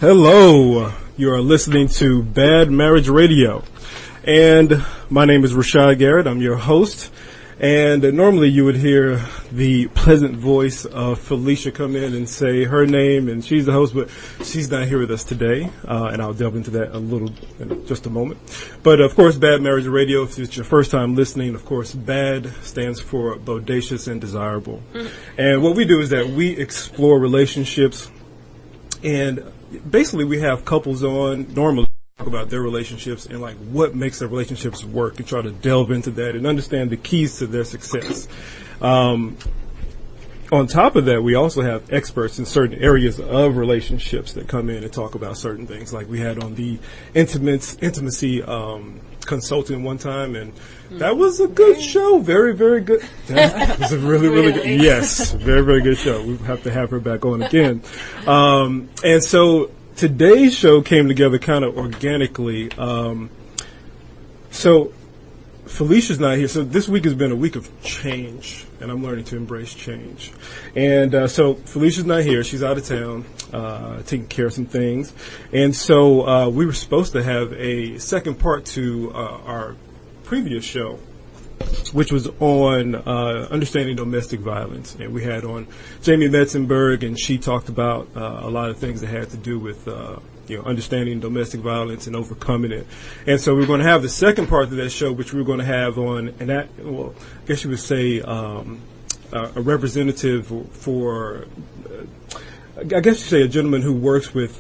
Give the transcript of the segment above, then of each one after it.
Hello, you are listening to Bad Marriage Radio, and my name is Rashad Garrett. I'm your host, and normally you would hear the pleasant voice of Felicia come in and say her name, and she's the host, but she's not here with us today, and I'll delve into that a little in just a moment. But of course, Bad Marriage Radio, if it's your first time listening, of course, BAD stands for bodacious and desirable. And what we do is that we explore relationships, and basically we have couples on normally talk about their relationships and like what makes their relationships work, and try to delve into that and understand the keys to their success. On top of that, we also have experts in certain areas of relationships that come in and talk about certain things. Like we had on the intimacy consultant one time, and that was a good show. Very, very good. That was a really, really good. Yes, very, very good show. We have to have her back on again. And so today's show came together kind of organically. So Felicia's not here. So this week has been a week of change, and I'm learning to embrace change. And so Felicia's not here. She's out of town, taking care of some things. And so we were supposed to have a second part to our previous show, which was on understanding domestic violence. And we had on Jamie Metzenberg, and she talked about a lot of things that had to do with understanding domestic violence and overcoming it. And so we're going to have the second part of that show, which we're going to have on, and that, well, I guess you would say a representative for, I guess you say a gentleman who works with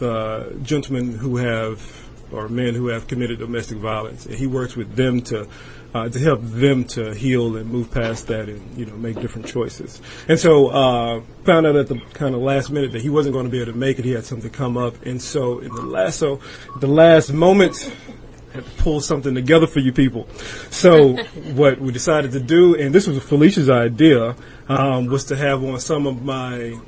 gentlemen who have, or men who have committed domestic violence. And he works with them to help them to heal and move past that and, make different choices. And so found out at the kind of last minute that he wasn't going to be able to make it. He had something come up. And so the last moment, had to pull something together for you people. So what we decided to do, and this was Felicia's idea, was to have on some of my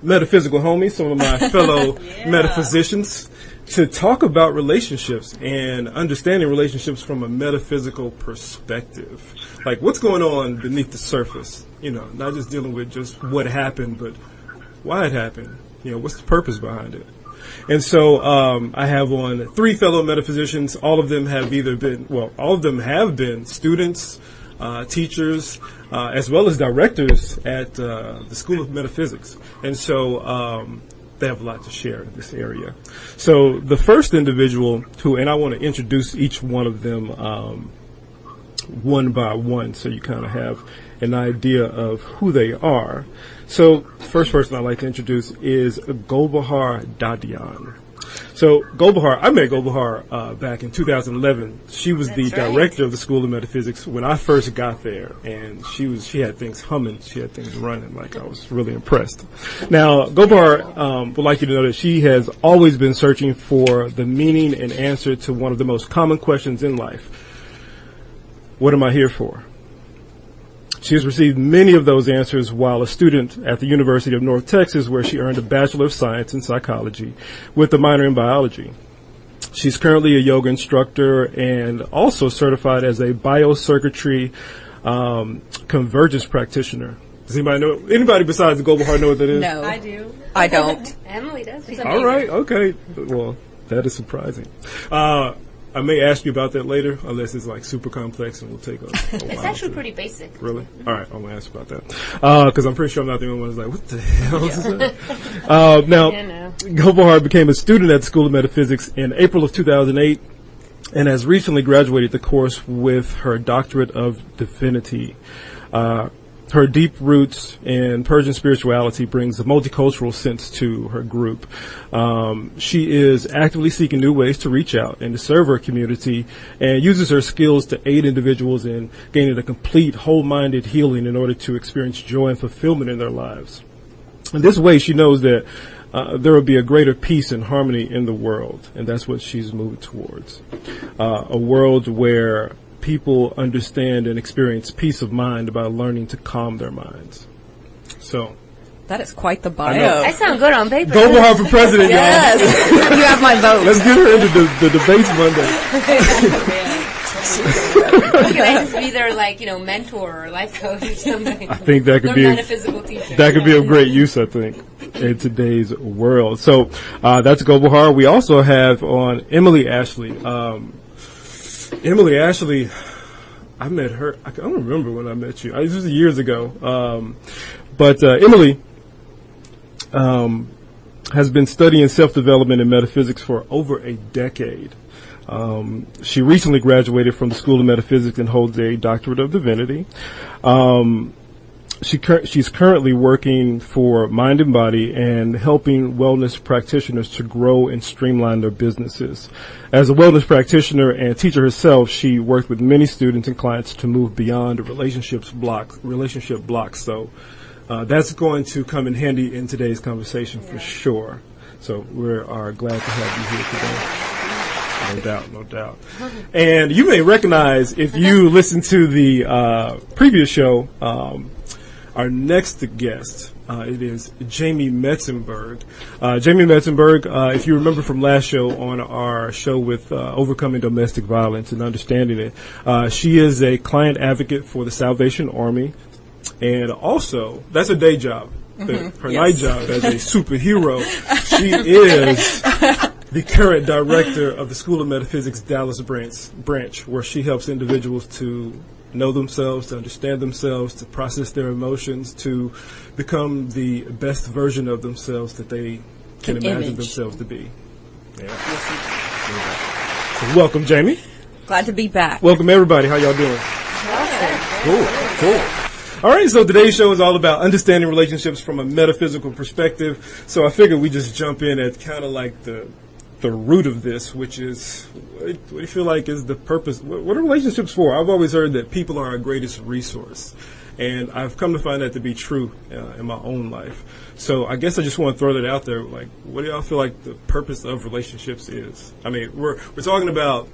metaphysical homies, some of my fellow metaphysicians, to talk about relationships and understanding relationships from a metaphysical perspective. Like what's going on beneath the surface, not just dealing with just what happened, but why it happened. What's the purpose behind it? And so I have on three fellow metaphysicians. All of them have been students, teachers, as well as directors at the School of Metaphysics. And so they have a lot to share in this area. So the first individual and I want to introduce each one of them one by one, so you kind of have an idea of who they are. So the first person I'd like to introduce is Golbahar Dadyan. So I met Golbahar back in 2011. She was the director of the School of Metaphysics when I first got there, and she had things humming, she had things running. Like I was really impressed. Now Golbahar would like you to know that she has always been searching for the meaning and answer to one of the most common questions in life: what am I here for? She has received many of those answers while a student at the University of North Texas, where she earned a Bachelor of Science in Psychology with a minor in Biology. She's currently a yoga instructor and also certified as a biocircuitry convergence practitioner. Does anybody besides Golbahar know what that is? No. I do. I don't. Emily does. All right, okay. Well, that is surprising. I may ask you about that later, unless it's like super complex and we'll take a while. It's actually pretty basic. Really? All right, I'm going to ask you about that. Because I'm pretty sure I'm not the only one who's like, what the hell is that? Now, Golbahar became a student at the School of Metaphysics in April of 2008 and has recently graduated the course with her Doctorate of Divinity. Her deep roots in Persian spirituality brings a multicultural sense to her group. She is actively seeking new ways to reach out and to serve her community, and uses her skills to aid individuals in gaining a complete, whole-minded healing in order to experience joy and fulfillment in their lives. In this way, she knows that there will be a greater peace and harmony in the world, and that's what she's moving towards. A world where people understand and experience peace of mind by learning to calm their minds. So that is quite the bio. I sound good on paper. Golbahar for president, yes. y'all. You have my vote. Let's get her into the debates Monday. You can just be their mentor or life coach or something. I think that could be metaphysical teacher. That could be of great use. I think in today's world. So that's Golbahar. We also have on Emily Ashley. Emily Ashley, I met her. I don't remember when I met you. This was years ago. But Emily has been studying self-development and metaphysics for over a decade. She recently graduated from the School of Metaphysics and holds a doctorate of divinity. She's currently working for Mind and Body and helping wellness practitioners to grow and streamline their businesses. As a wellness practitioner and teacher herself, she worked with many students and clients to move beyond relationship blocks. So that's going to come in handy in today's conversation for sure. So we are glad to have you here today. No doubt. And you may recognize, if you listen to the previous show, our next guest, it is Jamie Metzenberg. Jamie Metzenberg, if you remember from last show, on our show with Overcoming Domestic Violence and Understanding It, she is a client advocate for the Salvation Army. And also, that's a day job. Her night job as a superhero. She is the current director of the School of Metaphysics Dallas branch, where she helps individuals to know themselves, to understand themselves, to process their emotions, to become the best version of themselves that they can imagine themselves to be. Yeah. So welcome, Jamie. Glad to be back. Welcome, everybody. How y'all doing? Cool. All right, so today's show is all about understanding relationships from a metaphysical perspective. So I figured we just jump in at kind of like the root of this, which is, what do you feel like is the purpose? What are relationships for? I've always heard that people are our greatest resource, and I've come to find that to be true in my own life. So I guess I just want to throw that out there. Like, what do y'all feel like the purpose of relationships is? I mean, we're talking about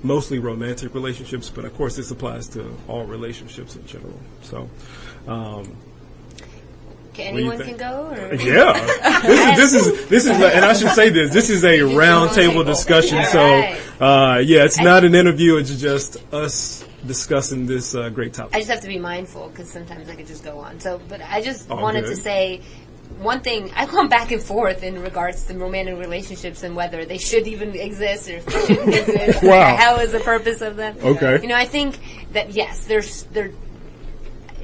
mostly romantic relationships, but of course this applies to all relationships in general. So, anyone can go? Or? Yeah, this is, and I should say this is a roundtable discussion. So, it's not an interview. It's just us discussing this great topic. I just have to be mindful because sometimes I could just go on. So, but I just wanted to say one thing. I've gone back and forth in regards to romantic relationships and whether they should even exist or if they shouldn't exist. Wow. Or how is the purpose of them? Okay. You know, I think that yes,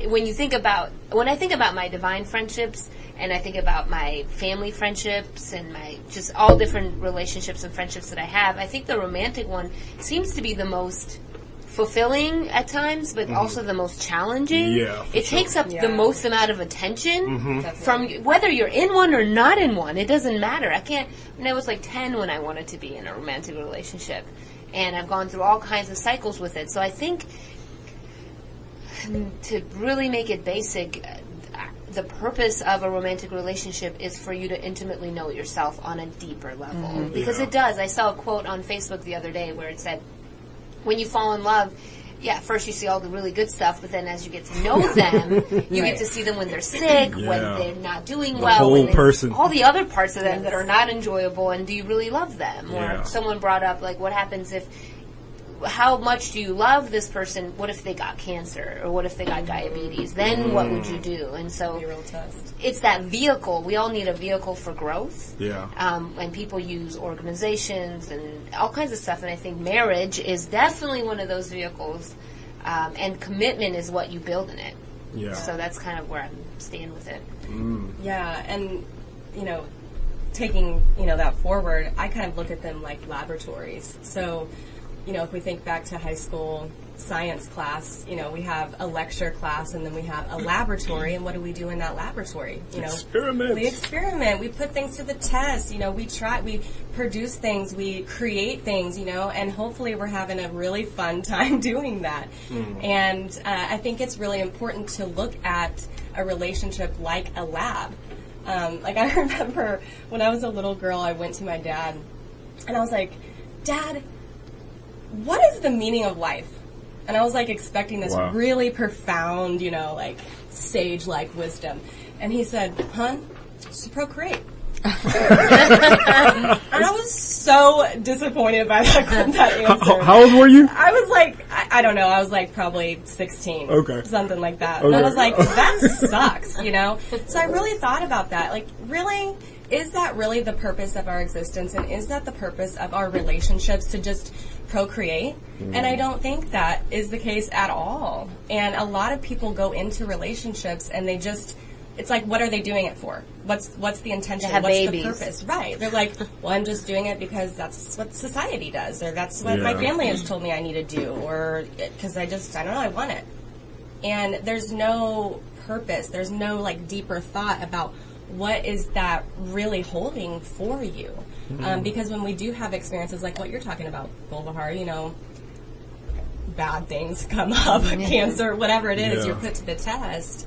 when I think about my divine friendships and I think about my family friendships and my just all different relationships and friendships that I have, I think the romantic one seems to be the most fulfilling at times, but also the most challenging. Yeah, it takes up the most amount of attention from whether you're in one or not in one. It doesn't matter. I was like 10 when I wanted to be in a romantic relationship, and I've gone through all kinds of cycles with it. So I think to really make it basic, the purpose of a romantic relationship is for you to intimately know yourself on a deeper level. Because it does. I saw a quote on Facebook the other day where it said, when you fall in love, first you see all the really good stuff, but then as you get to know them, you get to see them when they're sick, when they're not doing well, whole person. All the other parts of them that are not enjoyable, and do you really love them? Or someone brought up, like, what happens how much do you love this person? What if they got cancer? Or what if they got diabetes? Then what would you do? And so it's that vehicle. We all need a vehicle for growth. Yeah. And people use organizations and all kinds of stuff. And I think marriage is definitely one of those vehicles. And commitment is what you build in it. Yeah. So that's kind of where I'm staying with it. Yeah. And, taking, that forward, I kind of look at them like laboratories. So, if we think back to high school science class, we have a lecture class and then we have a laboratory. And what do we do in that laboratory? Experiment. We experiment. We put things to the test. We try. We produce things. We create things. And hopefully we're having a really fun time doing that. And I think it's really important to look at a relationship like a lab. Like I remember when I was a little girl, I went to my dad and I was like, "Dad, what is the meaning of life?" And I was like expecting this really profound, sage-like wisdom. And he said, "Hun, just to procreate." I was so disappointed by that answer. How old were you? I was like, I don't know, I was like probably 16. Okay. Something like that. Okay. And I was like, that sucks, you know? So I really thought about that. Like, really? Is that really the purpose of our existence? And is that the purpose of our relationships, to just procreate? And I don't think that is the case at all. And a lot of people go into relationships and they just, it's like, what are they doing it for? What's the intention? To have What's babies. the purpose? Right. They're like, well, I'm just doing it because that's what society does, or that's what my family has told me I need to do, or because I don't know, I want it. And there's no purpose. There's no like deeper thought about what is that really holding for you. Because when we do have experiences like what you're talking about, Golbahar, you know, bad things come up, cancer, whatever it is, you're put to the test.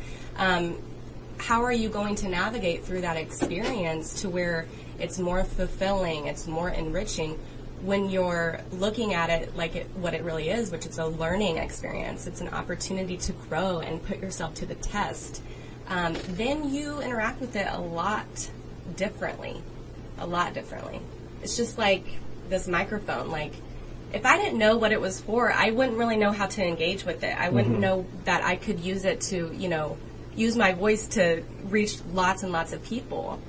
How are you going to navigate through that experience to where it's more fulfilling, it's more enriching, when you're looking at it like what it really is, which is a learning experience? It's an opportunity to grow and put yourself to the test. Then you interact with it a lot differently. It's just like this microphone. Like, if I didn't know what it was for, I wouldn't really know how to engage with it. I wouldn't know that I could use it to, you know, use my voice to reach lots and lots of people.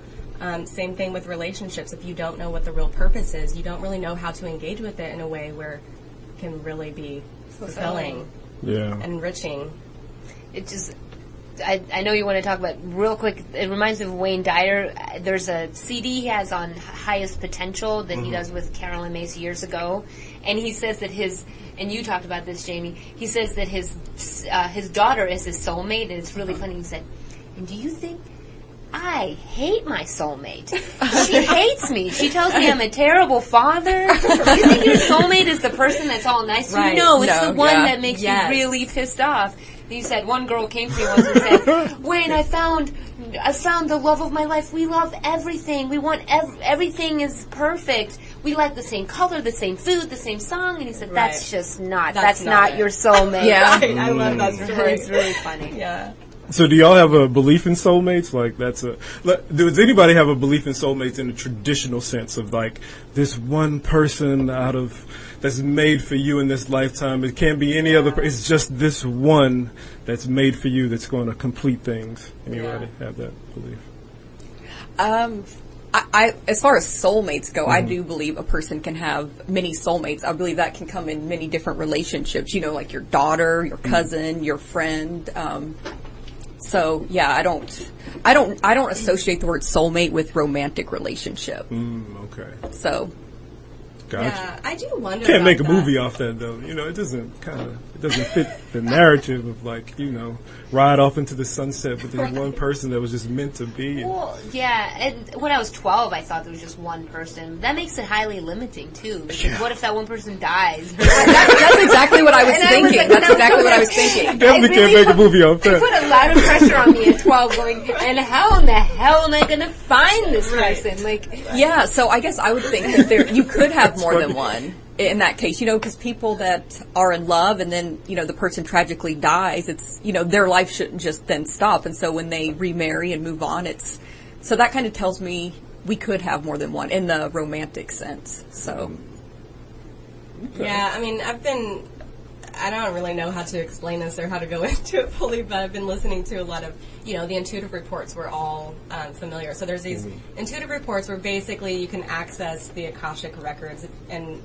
Same thing with relationships. If you don't know what the real purpose is, you don't really know how to engage with it in a way where it can really be fulfilling and enriching. It just, I know you want to talk about real quick. It reminds me of Wayne Dyer. There's a CD he has on highest potential that he does with Carolyn Mace years ago, and he says that and you talked about this, Jamie. He says that his daughter is his soulmate, and it's really funny. He said, "And do you think I hate my soulmate? She hates me. She tells me I'm a terrible father. You think your soulmate is the person that's all nice to you? No, it's the one that makes you really pissed off." He said, one girl came to me once and said, "Wayne, I found the love of my life. We love everything. We want everything is perfect. We like the same color, the same food, the same song." And he said, "That's just not. That's not your soulmate." Yeah, I love that story. It's really funny. Yeah. So do y'all have a belief in soulmates? Like, does anybody have a belief in soulmates in the traditional sense of like this one person that's made for you in this lifetime? It can't be any other. It's just this one that's made for you that's going to complete things. Anybody have that belief? I as far as soulmates go, I do believe a person can have many soulmates. I believe that can come in many different relationships. You know, like your daughter, your cousin, your friend. So yeah, I don't associate the word soulmate with romantic relationship. Okay. So. Gotcha. Yeah, I do wonder. Can't make a that. movie off that though. You know, it doesn't fit the narrative of like, you know, ride off into the sunset with this one person that was just meant to be. Well, yeah. And when I was 12, I thought there was just one person. That makes it highly limiting too. Because what if that one person dies? That's exactly what I was thinking. That's exactly what I was thinking. Definitely can't make a movie off that. It put a lot of pressure on me at 12, going, and how in the hell am I going to find this person? Like, yeah. So I guess I would think that you could have more than one in that case, you know, because people that are in love and then, you know, the person tragically dies, it's, you know, their life shouldn't just then stop. And so when they remarry and move on, so that kind of tells me we could have more than one in the romantic sense. So. Yeah, I mean, I don't really know how to explain this or how to go into it fully, but I've been listening to a lot of, you know, the intuitive reports we're all familiar. So there's these intuitive reports where basically you can access the Akashic records, and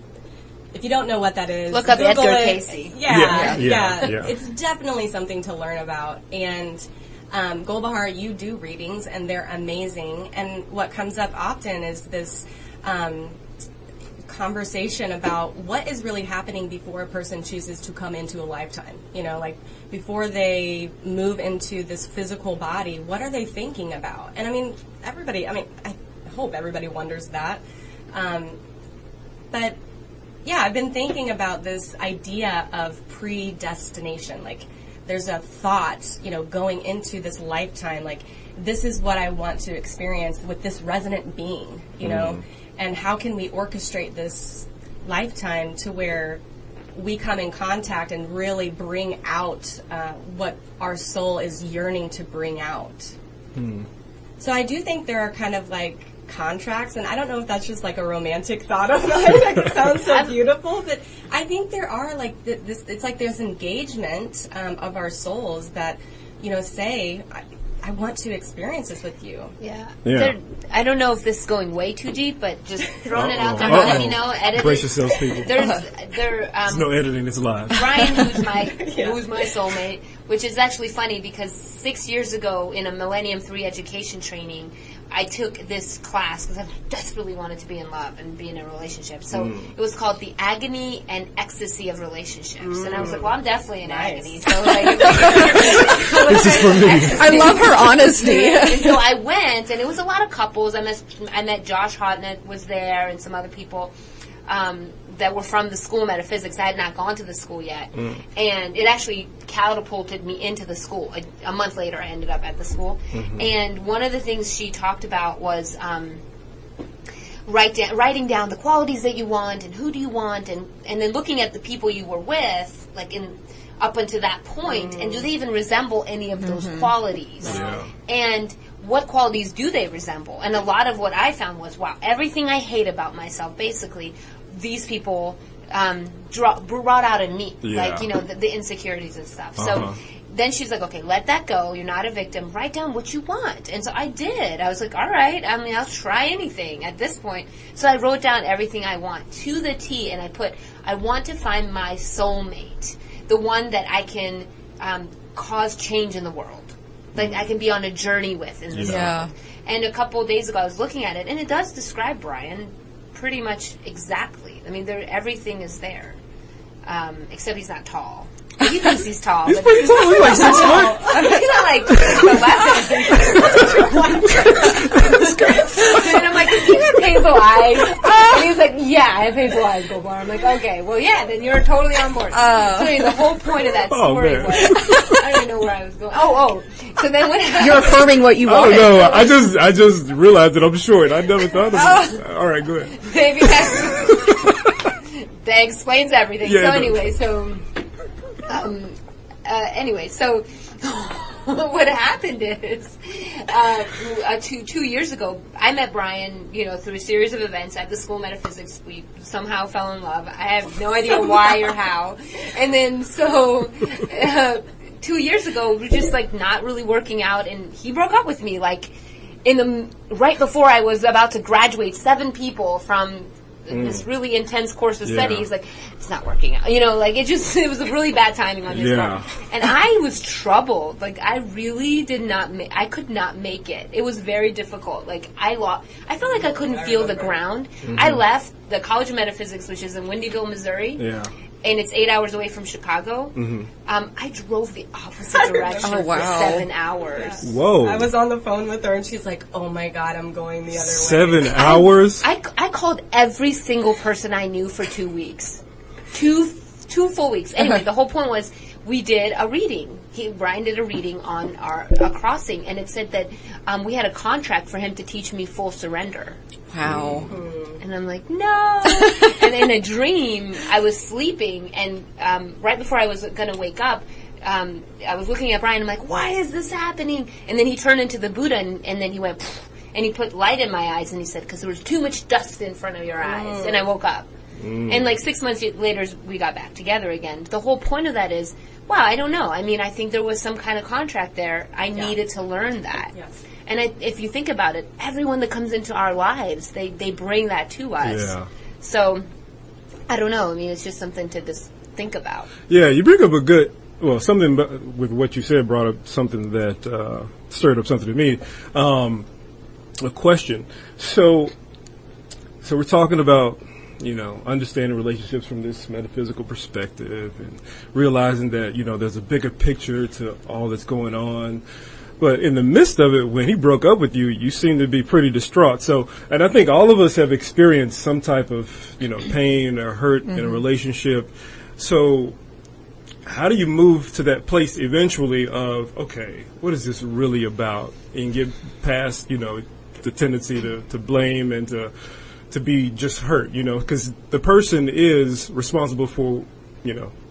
if you don't know what that is, look up Google Edgar it. Casey. Yeah. Yeah. It's definitely something to learn about. And Golbahar, you do readings, and they're amazing. And what comes up often is this conversation about what is really happening before a person chooses to come into a lifetime. You know, like before they move into this physical body, what are they thinking about? And I mean, I hope everybody wonders that. But yeah, I've been thinking about this idea of predestination. Like, there's a thought, you know, going into this lifetime, like, this is what I want to experience with this resonant being, you know? And how can we orchestrate this lifetime to where we come in contact and really bring out what our soul is yearning to bring out? So I do think there are kind of like contracts, and I don't know if that's just like a romantic thought of mine. Like, it sounds so beautiful, but I think there are like this. It's like there's engagement of our souls that, say, I want to experience this with you. Yeah. I don't know if this is going way too deep, but just throwing it out there. Let me know. Edit. Brace yourselves, people. There's no editing. It's live. Brian, who's my soulmate, which is actually funny because 6 years ago in a Millennium 3 education training, I took this class because I desperately wanted to be in love and be in a relationship. So it was called the Agony and Ecstasy of Relationships. And I was like, well, I'm definitely in agony. So this is for me. I love her honesty. And so I went, and it was a lot of couples. I met Josh Hodnett was there and some other people that were from the school of metaphysics. I had not gone to the school yet. And it actually catapulted me into the school. A month later, I ended up at the school. And one of the things she talked about was writing down the qualities that you want and who do you want, and then looking at the people you were with, like up until that point, and do they even resemble any of those qualities? And what qualities do they resemble? And a lot of what I found was, wow, everything I hate about myself, basically, these people brought out in me, like, the insecurities and stuff. So then she's like, okay, let that go. You're not a victim. Write down what you want. And so I did. I was like, all right, I'll try anything at this point. So I wrote down everything I want to the T, and I want to find my soulmate, the one that I can cause change in the world. Like, I can be on a journey with in this world. And a couple of days ago, I was looking at it, and it does describe Brian pretty much exactly. I mean, everything is there, except he's not tall. He thinks he's tall. He's pretty tall. He's like 6 foot. He's not like and I'm like, do you have hazel eyes? And he's like, yeah, I have hazel eyes, Golbahar. I'm like, okay, well, yeah, then you're totally on board. So anyway, the whole point of that story was, I don't even know where I was going. So then what happened? You're affirming what you want. Oh, no, I just realized that I'm short. I never thought of it. All right, go ahead. Maybe that explains everything. Yeah, so what happened is 2 years ago, I met Brian, through a series of events at the School of Metaphysics. We somehow fell in love. I have no idea why or how. And then 2 years ago, we were just like not really working out, and he broke up with me like right before I was about to graduate. 7 people from this really intense course of study. He's like, it's not working out. It was a really bad timing on his part. And I was troubled. Like, I really I could not make it. It was very difficult. Like, I felt like I couldn't feel the ground. I left the College of Metaphysics, which is in Windyville, Missouri. And it's 8 hours away from Chicago. I drove the opposite direction for 7 hours. Whoa. I was on the phone with her, and she's like, oh, my God, I'm going the other way. 7 hours? I called every single person I knew for 2 weeks. Two full weeks. Anyway, the whole point was we did a reading. Brian did a reading on a crossing, and it said that we had a contract for him to teach me full surrender. Wow. And I'm like, no. And in a dream, I was sleeping, and right before I was going to wake up, I was looking at Brian. I'm like, why is this happening? And then he turned into the Buddha, and then he went, pfft, and he put light in my eyes, and he said, because there was too much dust in front of your eyes. And I woke up. And like 6 months later, we got back together again. The whole point of that is, wow, I don't know. I mean, I think there was some kind of contract there. I needed to learn that. Yes. And if you think about it, everyone that comes into our lives, they bring that to us. Yeah. So, I don't know. I mean, it's just something to just think about. Yeah, you bring up something with what you said brought up something that stirred up something to me. A question. So we're talking about, understanding relationships from this metaphysical perspective and realizing that, there's a bigger picture to all that's going on. But in the midst of it, when he broke up with you, you seem to be pretty distraught. So, and I think all of us have experienced some type of, pain or hurt in a relationship. So how do you move to that place eventually of, okay, what is this really about? And get past, the tendency to blame and to be just hurt, because the person is responsible for,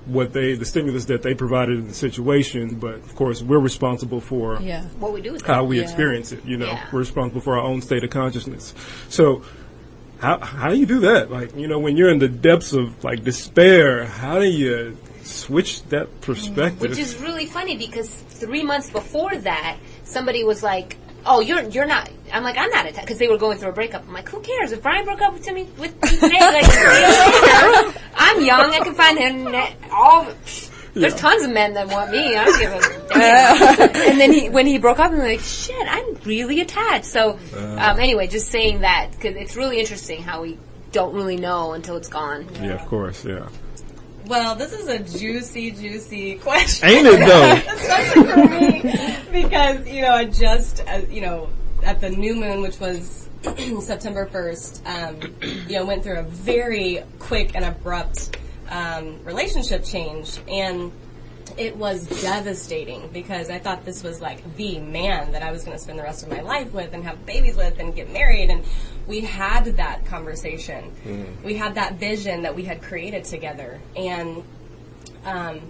the stimulus that they provided in the situation, but of course we're responsible for what we do with how we experience it. We're responsible for our own state of consciousness. So how do you do that? Like, when you're in the depths of like despair, how do you switch that perspective? Which is really funny because 3 months before that, somebody was like, "Oh, you're not." I'm like, "I'm not attached," because they were going through a breakup. I'm like, "Who cares? If Brian broke up with me today, like, I'm young. I can find him There's tons of men that want me. I don't give a damn." And then when he broke up, I'm like, "Shit, I'm really attached." So anyway, just saying that because it's really interesting how we don't really know until it's gone. Yeah, of course. Yeah. Well, this is a juicy question. Ain't it though? Especially for me, because, I just, at the new moon, which was September 1st, went through a very quick and abrupt relationship change. And it was devastating because I thought this was like the man that I was going to spend the rest of my life with and have babies with and get married. And we had that conversation. We had that vision that we had created together. And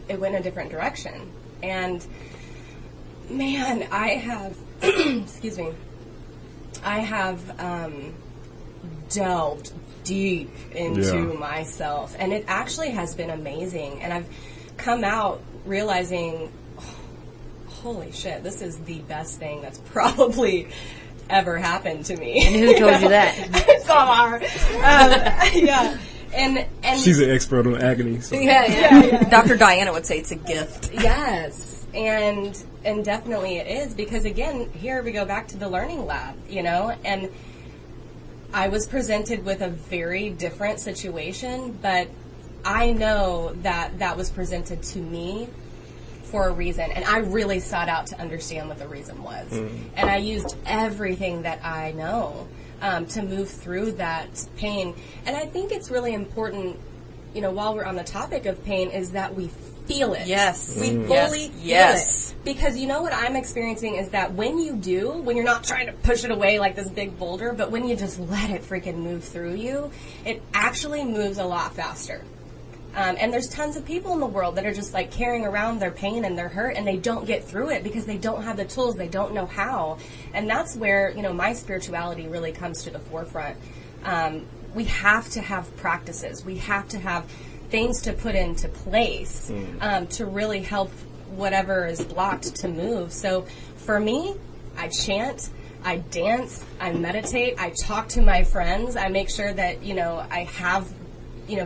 it went a different direction. And man, I have, excuse me, I have delved deep into myself. And it actually has been amazing. And I've come out realizing, holy shit, this is the best thing that's probably ever happened to me. And who told you that? Golbahar. Yeah. And she's an expert on agony. So. Yeah. Dr. Diana would say it's a gift. Yes. And definitely it is, because again, here we go back to the learning lab, and I was presented with a very different situation, but I know that was presented to me for a reason, and I really sought out to understand what the reason was. And I used everything that I know to move through that pain. And I think it's really important, while we're on the topic of pain, is that we feel it. Yes. We fully feel it. Because what I'm experiencing is that when you're not trying to push it away like this big boulder, but when you just let it freaking move through you, it actually moves a lot faster. And there's tons of people in the world that are just like carrying around their pain and their hurt, and they don't get through it because they don't have the tools, they don't know how. And that's where, my spirituality really comes to the forefront. We have to have practices. We have to have things to put into place to really help whatever is blocked to move. So for me, I chant, I dance, I meditate, I talk to my friends, I make sure that, I have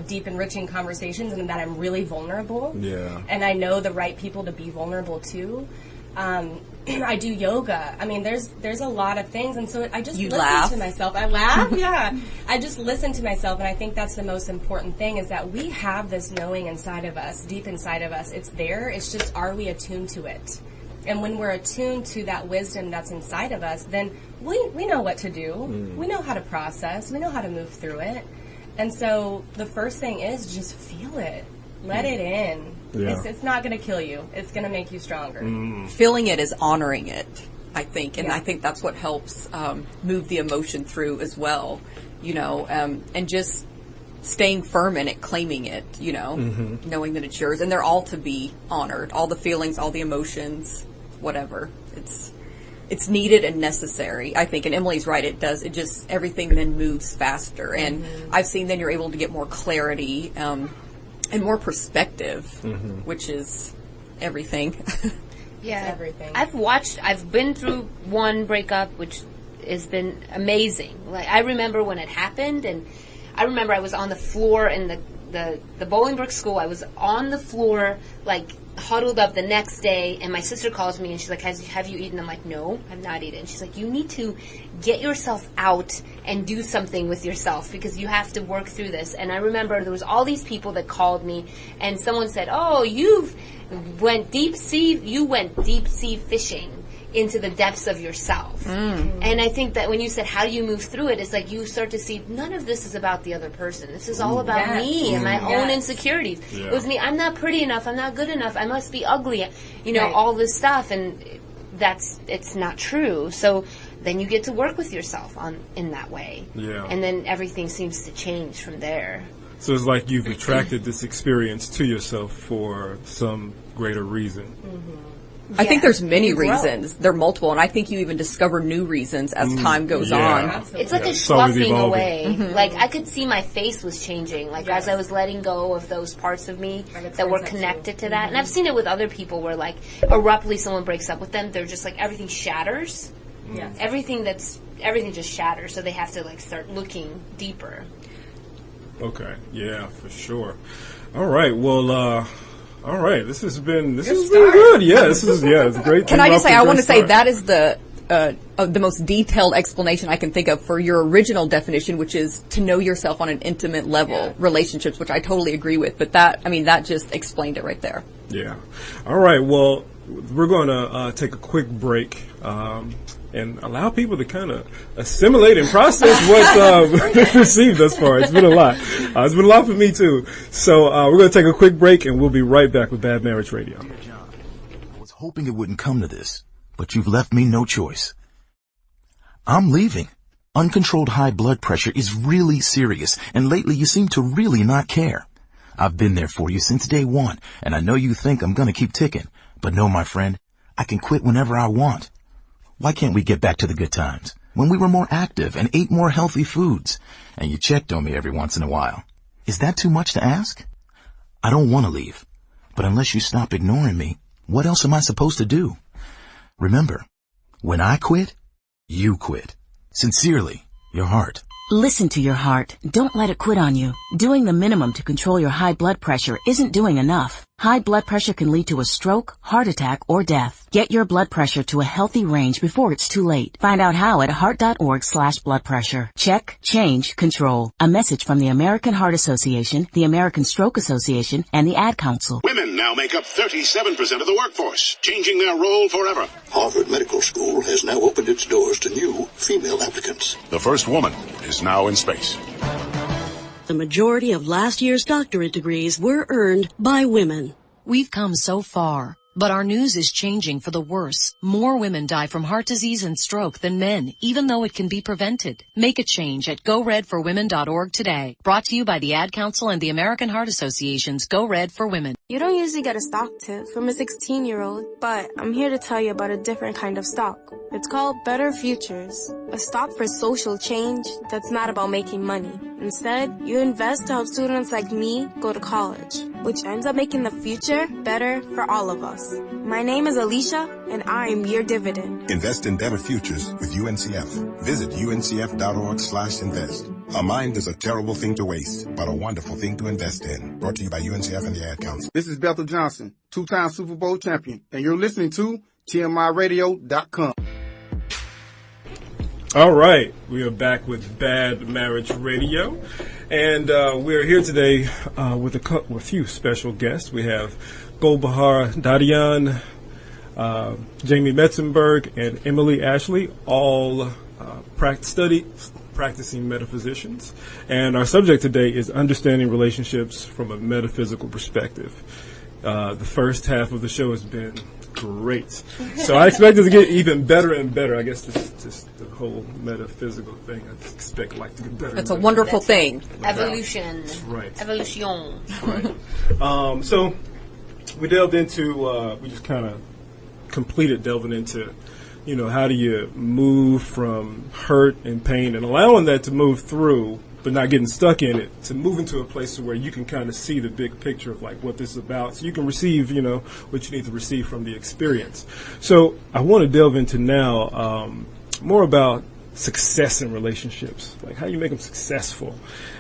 deep, enriching conversations, and that I'm really vulnerable. Yeah. And I know the right people to be vulnerable to. I do yoga. I mean, there's a lot of things, and so I just listen to myself. I laugh, yeah. I just listen to myself, and I think that's the most important thing, is that we have this knowing inside of us, deep inside of us. It's there. It's just, are we attuned to it? And when we're attuned to that wisdom that's inside of us, then we know what to do. We know how to process. We know how to move through it. And so the first thing is just feel it. Let it in. Yeah. It's not going to kill you. It's going to make you stronger. Feeling it is honoring it, I think. And I think that's what helps move the emotion through as well, and just staying firm in it, claiming it, knowing that it's yours. And they're all to be honored. All the feelings, all the emotions, whatever. It's needed and necessary, I think. And Emily's right, it does. It just, everything then moves faster. And I've seen then you're able to get more clarity and more perspective, which is everything. Yeah. It's everything. I've been through one breakup, which has been amazing. Like, I remember when it happened, and I remember I was on the floor in the Bolingbrook school. I was on the floor, like, huddled up the next day, and my sister calls me and she's like, have you eaten? I'm like, no, I've not eaten. She's like, you need to get yourself out and do something with yourself, because you have to work through this. And I remember there was all these people that called me, and someone said, oh, you went deep sea fishing into the depths of yourself. And I think that when you said, how do you move through it, it's like you start to see, none of this is about the other person. This is all about me and my own insecurities. It was me. I'm not pretty enough. I'm not good enough. I must be ugly. All this stuff. And it's not true. So then you get to work with yourself in that way. Yeah. And then everything seems to change from there. So it's like you've attracted this experience to yourself for some greater reason. I think there's many reasons. There are multiple, and I think you even discover new reasons as time goes on. Absolutely. It's like a always sloughing evolving. away. Like, I could see my face was changing, like, as I was letting go of those parts of me that were connected to that. And I've seen it with other people where, like, abruptly someone breaks up with them, they're just like, everything shatters. Yeah. Everything just shatters, so they have to, like, start looking deeper. Okay, yeah, for sure. All right, well, all right, this has been good. Yeah, it's a great. Can I just say, I want to say that is the most detailed explanation I can think of for your original definition, which is to know yourself on an intimate level, relationships, which I totally agree with. But that just explained it right there. Yeah. All right, well, we're going to take a quick break and allow people to kind of assimilate and process what they've received thus far. It's been a lot. It's been a lot for me, too. So we're going to take a quick break, and we'll be right back with Bad Marriage Radio. John, I was hoping it wouldn't come to this, but you've left me no choice. I'm leaving. Uncontrolled high blood pressure is really serious, and lately you seem to really not care. I've been there for you since day one, and I know you think I'm going to keep ticking. But no, my friend, I can quit whenever I want. Why can't we get back to the good times, when we were more active and ate more healthy foods, and you checked on me every once in a while? Is that too much to ask? I don't want to leave, but unless you stop ignoring me, what else am I supposed to do? Remember, when I quit, you quit. Sincerely, your heart. Listen to your heart. Don't let it quit on you. Doing the minimum to control your high blood pressure isn't doing enough. High blood pressure can lead to a stroke, heart attack, or death. Get your blood pressure to a healthy range before it's too late. Find out how at heart.org/blood pressure. Check, change, control. A message from the American Heart Association, the American Stroke Association, and the Ad Council. Women now make up 37% of the workforce, changing their role forever. Harvard Medical School has now opened its doors to new female applicants. The first woman is now in space. The majority of last year's doctorate degrees were earned by women. We've come so far, but our news is changing for the worse. More women die from heart disease and stroke than men, even though it can be prevented. Make a change at GoRedForWomen.org today. Brought to you by the Ad Council and the American Heart Association's Go Red for Women. You don't usually get a stock tip from a 16-year-old, but I'm here to tell you about a different kind of stock. It's called Better Futures, a stock for social change that's not about making money. Instead, you invest to help students like me go to college, which ends up making the future better for all of us. My name is Alicia, and I'm your dividend. Invest in better futures with UNCF. Visit uncf.org/invest. A mind is a terrible thing to waste, but a wonderful thing to invest in. Brought to you by UNCF and the Ad Council. This is Bethel Johnson, two-time Super Bowl champion, and you're listening to TMIRadio.com. All right, we are back with Bad Marriage Radio, and we're here today with a few special guests. We have Golbahar Dadyan, Jamie Metzenberg, and Emily Ashley, all practicing metaphysicians. And our subject today is understanding relationships from a metaphysical perspective. The first half of the show has been great. So I expect it to get even better and better. I guess this the whole metaphysical thing. I just expect life to get better. That's a wonderful thing. Evolution. That's right. Evolution. Right. So we delved into, we just kind of completed delving into, how do you move from hurt and pain and allowing that to move through, but not getting stuck in it, to move into a place where you can kind of see the big picture of like what this is about, so you can receive, what you need to receive from the experience. So I want to delve into now more about success in relationships, like how you make them successful.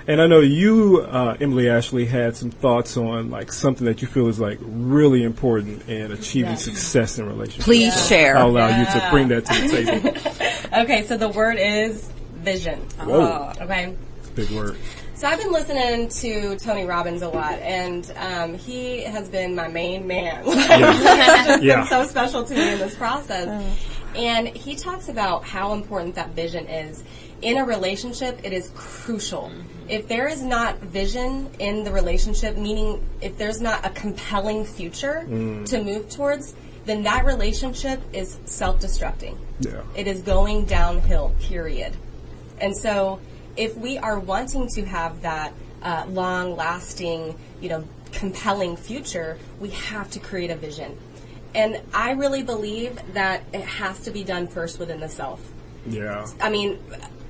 And I know you, Emily Ashley, had some thoughts on like something that you feel is like really important in achieving success in relationships. Please share. I'll allow you to bring that to the table. Okay, so the word is vision. Whoa. Okay. Big word. So I've been listening to Tony Robbins a lot, and he has been my main man. It's been so special to me in this process. And he talks about how important that vision is. In a relationship, it is crucial. If there is not vision in the relationship, meaning if there's not a compelling future to move towards, then that relationship is self-destructing. Yeah. It is going downhill, period. And so if we are wanting to have that long-lasting, compelling future, we have to create a vision. And I really believe that it has to be done first within the self. Yeah. I mean,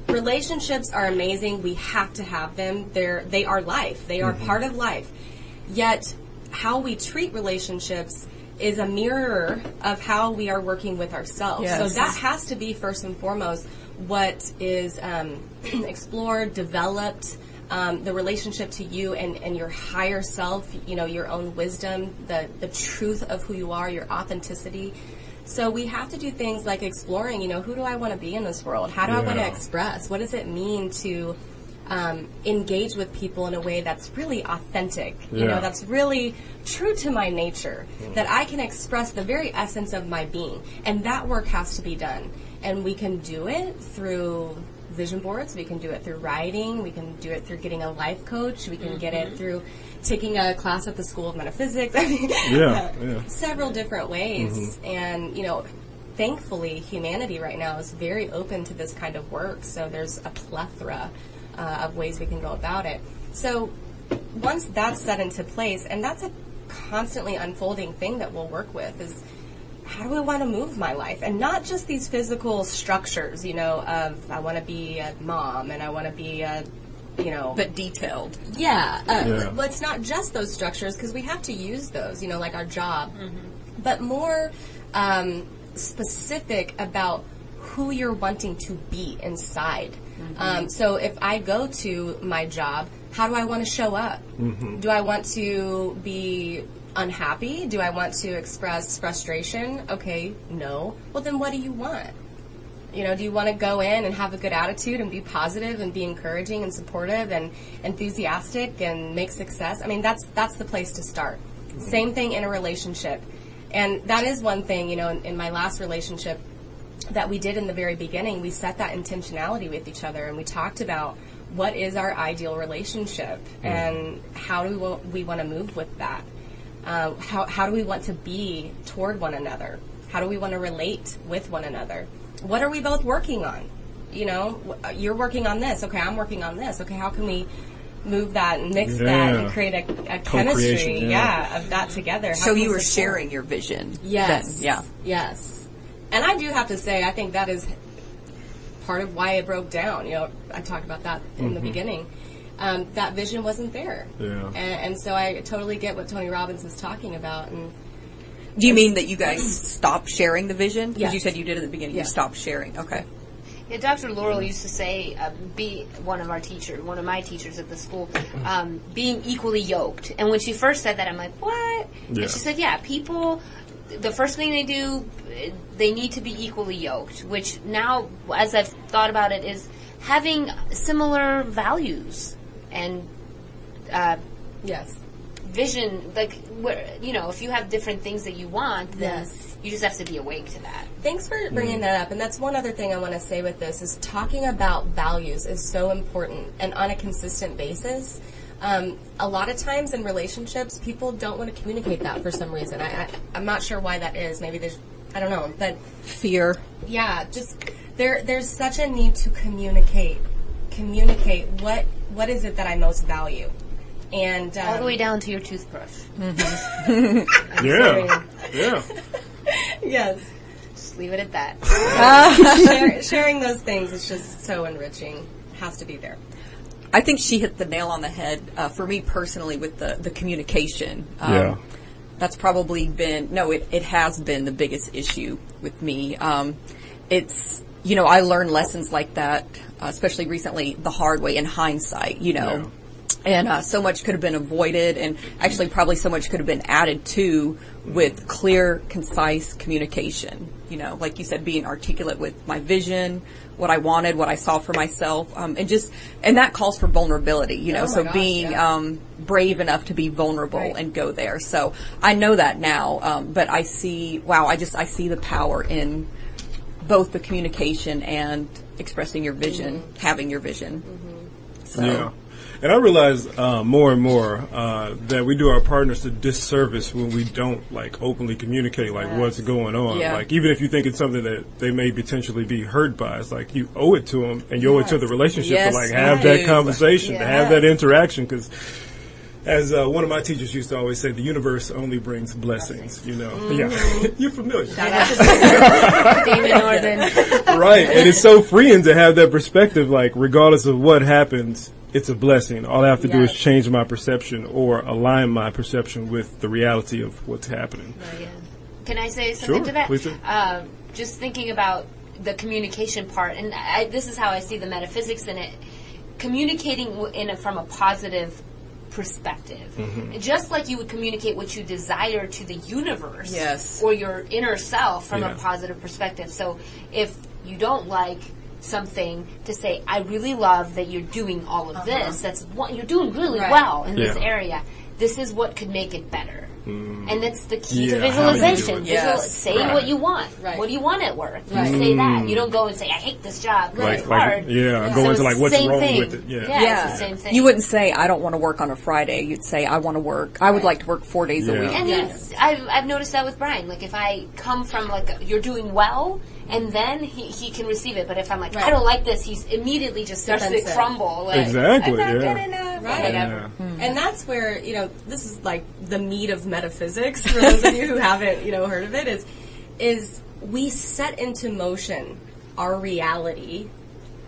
relationships are amazing. We have to have them. They are life. They are part of life. Yet, how we treat relationships is a mirror of how we are working with ourselves. Yes. So that has to be first and foremost what is explored, developed, the relationship to you and your higher self, your own wisdom, the truth of who you are, your authenticity. So we have to do things like exploring, who do I want to be in this world? How do I want to express? What does it mean to engage with people in a way that's really authentic, that's really true to my nature, that I can express the very essence of my being. And that work has to be done. And we can do it through vision boards, we can do it through writing, we can do it through getting a life coach, we can get it through taking a class at the School of Metaphysics. I mean, several different ways. And, thankfully, humanity right now is very open to this kind of work. So there's a plethora of ways we can go about it. So once that's set into place, and that's a constantly unfolding thing that we'll work with, is how do I want to move my life? And not just these physical structures, of I want to be a mom and I want to be a, but detailed. But it's not just those structures, because we have to use those, like our job, but more specific about who you're wanting to be inside. So if I go to my job, how do I want to show up? Do I want to be unhappy? Do I want to express frustration? Okay, no. Well, then what do you want? Do you want to go in and have a good attitude and be positive and be encouraging and supportive and enthusiastic and make success? I mean, that's the place to start. Same thing in a relationship. And that is one thing, in my last relationship that we did in the very beginning, we set that intentionality with each other, and we talked about what is our ideal relationship and how do we want to move with that. How do we want to be toward one another? How do we want to relate with one another? What are we both working on? You're working on this. Okay, I'm working on this. Okay, how can we move that and mix that and create a chemistry of that together? So you were sharing your vision. Yes. Then. Yes. And I do have to say, I think that is part of why it broke down. I talked about that in the beginning. That vision wasn't there. Yeah. And so I totally get what Tony Robbins is talking about. And do you mean that you guys stopped sharing the vision? Because you said you did at the beginning. Yes. You stopped sharing. Okay. Yeah, Dr. Laurel used to say, be one of my teachers at the school, being equally yoked. And when she first said that, I'm like, what? Yeah. And she said, people, the first thing they do, they need to be equally yoked, which now, as I've thought about it, is having similar values and vision. Like, if you have different things that you want, then you just have to be awake to that. Thanks for bringing that up. And that's one other thing I want to say with this is talking about values is so important, and on a consistent basis. A lot of times in relationships, people don't want to communicate that for some reason. I'm not sure why that is. Maybe there's, I don't know, but fear. Yeah, just there's such a need to communicate what is it that I most value, and all the way down to your toothbrush. Yeah. Yes. Just leave it at that. Sharing those things is just so enriching. It has to be there. I think she hit the nail on the head for me personally with the communication. That's probably been, it has been the biggest issue with me. It's, I learned lessons like that, especially recently, the hard way in hindsight, And so much could have been avoided, and actually probably so much could have been added to with clear, concise communication. Like you said, being articulate with my vision, what I wanted, what I saw for myself, and that calls for vulnerability, being brave enough to be vulnerable and go there. So I know that now, but I see the power in both the communication and expressing your vision, having your vision. So. Yeah. And I realize more and more that we do our partners a disservice when we don't like openly communicate like what's going on. Yeah. Like even if you think it's something that they may potentially be hurt by, it's like you owe it to them and you owe it to the relationship to like have that conversation, to have that interaction. Because as one of my teachers used to always say, the universe only brings blessings. You know, yeah, you're familiar. Shout out to David Northern. Right, and it's so freeing to have that perspective. Like regardless of what happens, it's a blessing. All I have to do is change my perception or align my perception with the reality of what's happening. Yeah. Can I say something to that? Please do. Just thinking about the communication part, and this is how I see the metaphysics in it. Communicating from a positive perspective. Just like you would communicate what you desire to the universe or your inner self from a positive perspective. So if you don't like something, to say, I really love that you're doing all of this. That's what you're doing really well in this area. This is what could make it better. And that's the key to visualization. Say what you want. What do you want at work? You say that. You don't go and say, I hate this job. It's hard. Go into like what's wrong with it. It's the same thing. You wouldn't say, I don't want to work on a Friday. You'd say, I want to work. I would like to work 4 days a week. And I've noticed that with Brian. Like if I come from like, you're doing well, and then he can receive it. But if I'm like, I don't like this, he's immediately just starts to crumble. Like, exactly. I'm not good enough. And that's where, this is like the meat of metaphysics, for those of you who haven't, heard of it, is we set into motion our reality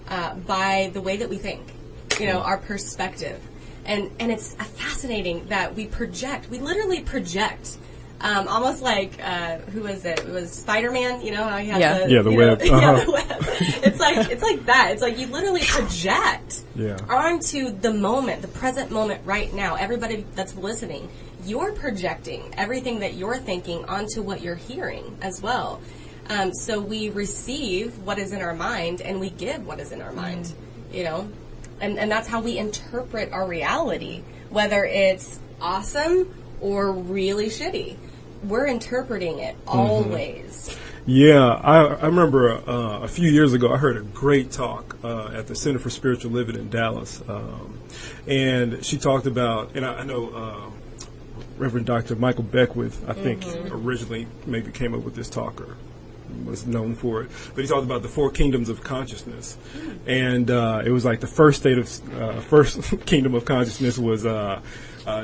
by the way that we think, our perspective. And it's fascinating that we literally project. Almost like, who was it? It was Spider-Man, how he had the web. The web. It's like that. It's like you literally project onto the moment, the present moment right now. Everybody that's listening, you're projecting everything that you're thinking onto what you're hearing as well. So we receive what is in our mind and we give what is in our mind, and that's how we interpret our reality, whether it's awesome or really shitty. We're interpreting it always. Yeah, I remember a few years ago I heard a great talk at the Center for Spiritual Living in Dallas, and she talked about, and I know Reverend Dr. Michael Beckwith, I think originally maybe came up with this talk or was known for it, but he talked about the 4 kingdoms of consciousness, and it was like the first kingdom of consciousness was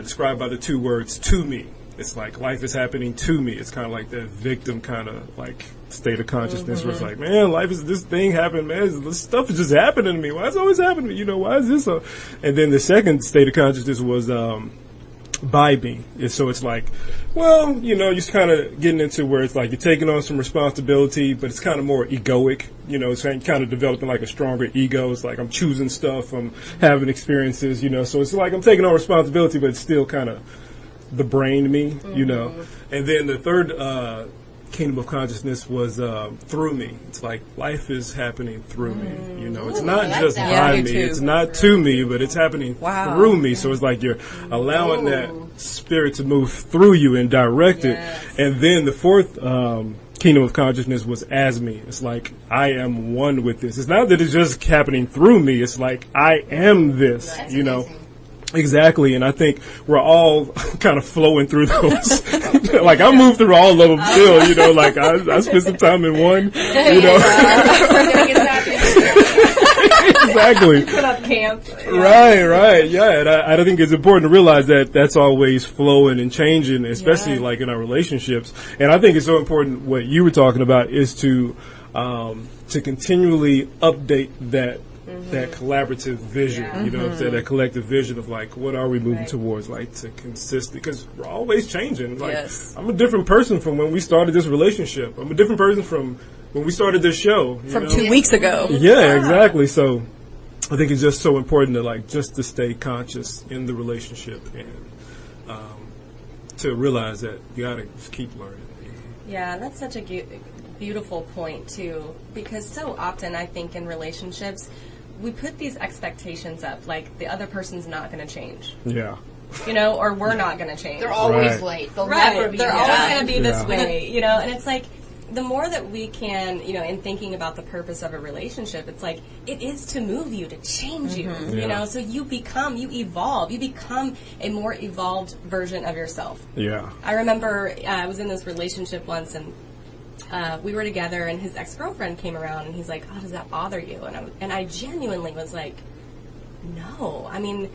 described by the 2 words, to me. It's like life is happening to me. It's kind of like that victim kind of like state of consciousness where it's like, man, life is, this thing happened, man, this stuff is just happening to me. Why is it always happening to me? Why is this so? And then the second state of consciousness was by me. So it's like, well, you're kind of getting into where it's like you're taking on some responsibility, but it's kind of more egoic. It's kind of developing like a stronger ego. It's like I'm choosing stuff, I'm having experiences, so it's like I'm taking on responsibility, but it's still kind of the brain me, And then the third kingdom of consciousness was through me. It's like life is happening through me. It's not just by me. It's not to me, but it's happening through me. So it's like you're allowing that spirit to move through you and direct it. And then the fourth kingdom of consciousness was as me. It's like I am one with this. It's not that it's just happening through me. It's like I am this. Amazing. Exactly, and I think we're all kind of flowing through those. Like I move through all of them still, like I spend some time in one, Exactly. Put up camp. Right, yeah. And I think it's important to realize that that's always flowing and changing, especially like in our relationships. And I think it's so important what you were talking about is to continually update that collaborative vision, that collective vision of like, what are we moving towards, like to consist, because we're always changing. Like, I'm a different person from when we started this relationship. I'm a different person from when we started this show. From 2 weeks ago. Yeah, exactly. So I think it's just so important to like, just to stay conscious in the relationship and to realize that you gotta just keep learning. Yeah, that's such a beautiful point too, because so often I think in relationships, we put these expectations up, like the other person's not going to change. Yeah. Or we're not going to change. They're always late. They'll never be. They're always going to be this way, and it's like, the more that we can, in thinking about the purpose of a relationship, it's like, it is to move you, to change you, so you evolve. You become a more evolved version of yourself. Yeah. I remember I was in this relationship once, and we were together, and his ex-girlfriend came around, and he's like, "Oh, does that bother you?" And I genuinely was like, "No. I mean,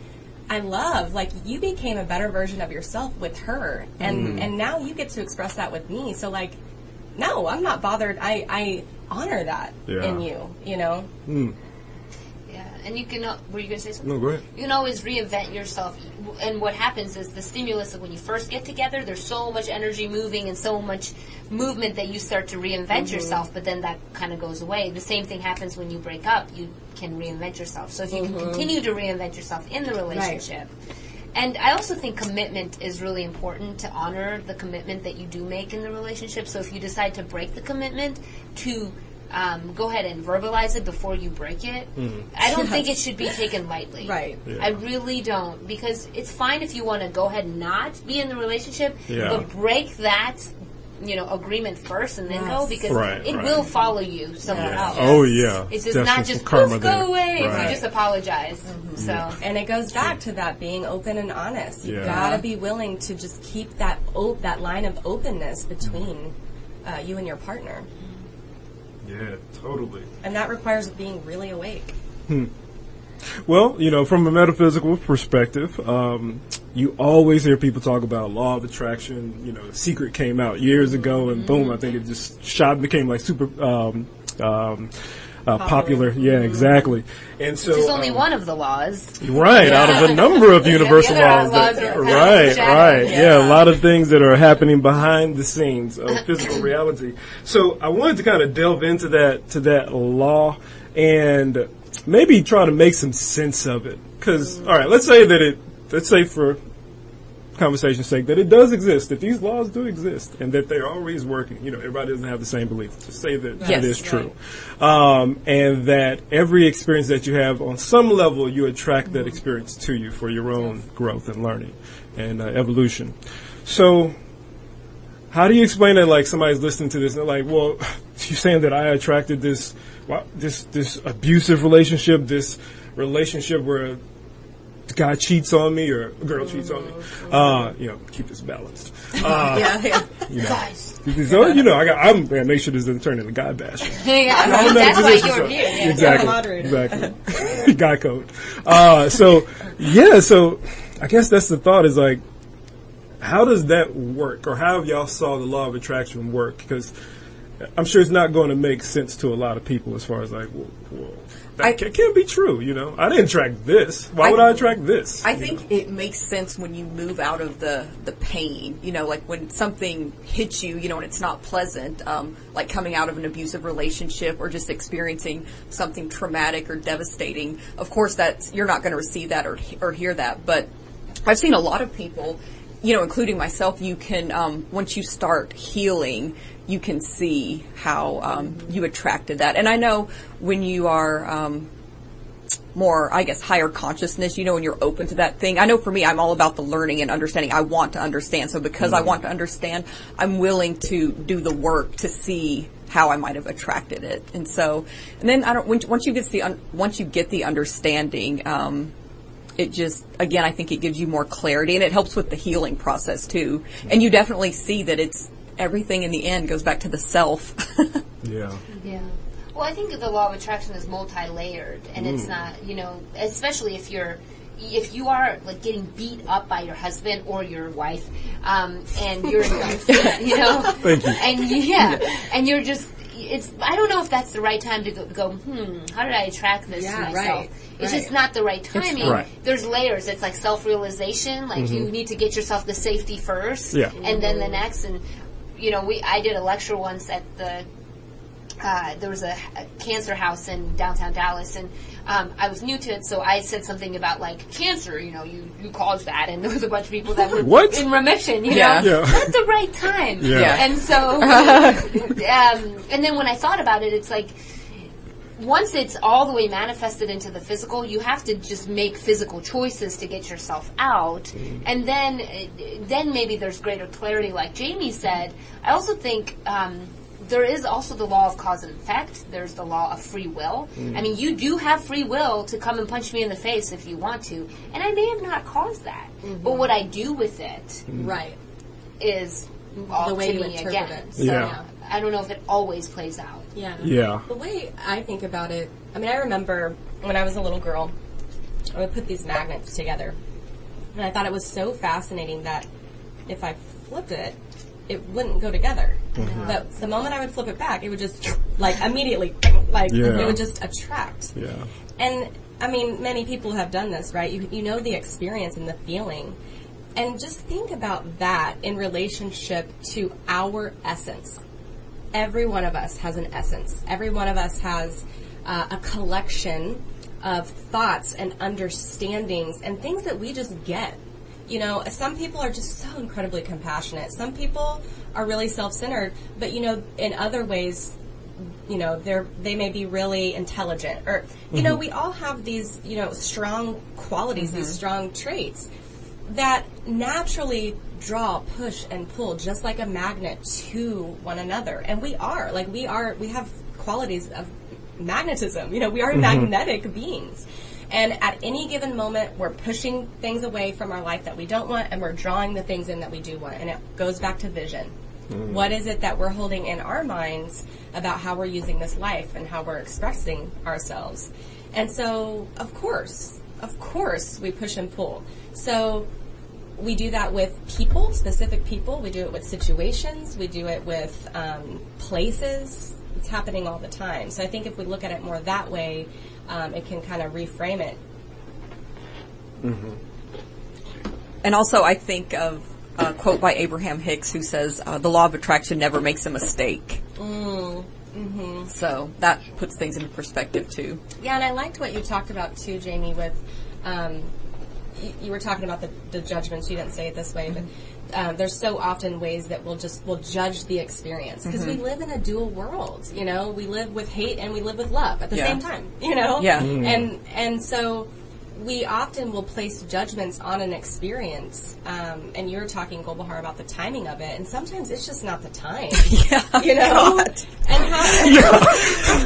I love, like, you became a better version of yourself with her, and now you get to express that with me. So, like, no, I'm not bothered. I honor that in you, Yeah, and you can, were you going to say something? No, go ahead. You can always reinvent yourself, and what happens is the stimulus of when you first get together, there's so much energy moving and so much movement that you start to reinvent yourself, but then that kind of goes away. The same thing happens when you break up. You can reinvent yourself. So if you can continue to reinvent yourself in the relationship. Right. And I also think commitment is really important, to honor the commitment that you do make in the relationship. So if you decide to break the commitment, to go ahead and verbalize it before you break it. I don't think it should be taken lightly. Right. Yeah. I really don't, because it's fine if you want to go ahead and not be in the relationship, but break that agreement first and then go, because it will follow you somewhere else. Oh, yeah. It's just definitely not just karma go away if Right. you just apologize. So, and it goes back to that being open and honest. You gotta be willing to just keep that line of openness between you and your partner. Yeah, totally. And that requires being really awake. Well, from a metaphysical perspective, you always hear people talk about law of attraction. The Secret came out years ago, and boom, I think it just became like super popular. Yeah, exactly. And so, which is only one of the laws, right? Out of a number of universal laws. Right. Yeah, a lot of things that are happening behind the scenes of physical reality. So I wanted to kind of delve into that law and maybe try to make some sense of it. Because, all right, let's say for conversation's sake that it does exist, that these laws do exist, and that they're always working. Everybody doesn't have the same belief. To say that it is true. And that every experience that you have, on some level, you attract that experience to you for your own growth and learning and evolution. So how do you explain that, like, somebody's listening to this and they're like, well, you're saying that I attracted this abusive relationship, this relationship where the guy cheats on me or a girl cheats on me. Keep this balanced. Guys. So, I'm going to make sure this doesn't turn into guy bashing. That's why you're here. Exactly. Guy code. So I guess that's the thought, is like, how does that work? Or how have y'all saw the law of attraction work? Because I'm sure it's not going to make sense to a lot of people as far as like, that can't be true, I didn't attract this. Why would I attract this? I think it makes sense when you move out of the pain, like when something hits you, and it's not pleasant, like coming out of an abusive relationship or just experiencing something traumatic or devastating. Of course, you're not going to receive that or hear that. But I've seen a lot of people, including myself, you can, once you start healing, you can see how you attracted that. And I know when you are more, I guess, higher consciousness, when you're open to that thing. I know for me, I'm all about the learning and understanding. I want to understand. So because I want to understand, I'm willing to do the work to see how I might have attracted it. And then once you get the understanding, it just, again, I think it gives you more clarity, and it helps with the healing process too. And you definitely see that it's everything in the end goes back to the self. Yeah. Well, I think the law of attraction is multi-layered, and it's not, especially if you are like getting beat up by your husband or your wife, and you're Thank you. And you're just, I don't know if that's the right time to go, how did I attract this to myself? Right. It's just not the right timing. Right. There's layers. It's like self-realization. Like you need to get yourself the safety first, and then the next. And I did a lecture once at there was a cancer house in downtown Dallas, and I was new to it, so I said something about like cancer. You caused that, and there was a bunch of people that were in remission. Not the right time. And so, and then when I thought about it, it's like, once it's all the way manifested into the physical, you have to just make physical choices to get yourself out. And then maybe there's greater clarity, like Jamie said. I also think there is also the law of cause and effect. There's the law of free will. I mean, you do have free will to come and punch me in the face if you want to, and I may have not caused that. But what I do with it, is all the way to you me interpret again. it. So I don't know if it always plays out. Yeah. The way I think about it, I mean, I remember when I was a little girl, I would put these magnets together, and I thought it was so fascinating that if I flipped it, it wouldn't go together. But the moment I would flip it back, it would just, like, immediately, like, it would just attract. And, I mean, many people have done this, right? You know the experience and the feeling. And just think about that in relationship to our essence. Every one of us has an essence. Every one of us has a collection of thoughts and understandings and things that we just get. You know, some people are just so incredibly compassionate. Some people are really self-centered, but, you know, in other ways, you know, they may be really intelligent. Or, you know, we all have these, you know, strong qualities, these strong traits that naturally draw, push, and pull, just like a magnet to one another. And we have qualities of magnetism. You know, we are magnetic beings. And at any given moment, we're pushing things away from our life that we don't want, and we're drawing the things in that we do want. And it goes back to vision. What is it that we're holding in our minds about how we're using this life and how we're expressing ourselves? And so, of course, we push and pull. So we do that with people, specific people. We do it with situations. We do it with places. It's happening all the time. So I think if we look at it more that way, it can kind of reframe it. And also, I think of a quote by Abraham Hicks who says, the law of attraction never makes a mistake. So that puts things into perspective, too. Yeah, and I liked what you talked about, too, Jamie, with you were talking about the judgments. You didn't say it this way, but there's so often ways that we'll judge the experience because we live in a dual world. You know, we live with hate and we live with love at the same time. You know, and so we often will place judgments on an experience. And you were talking, Golbahar, about the timing of it, and sometimes it's just not the time. You know, and how?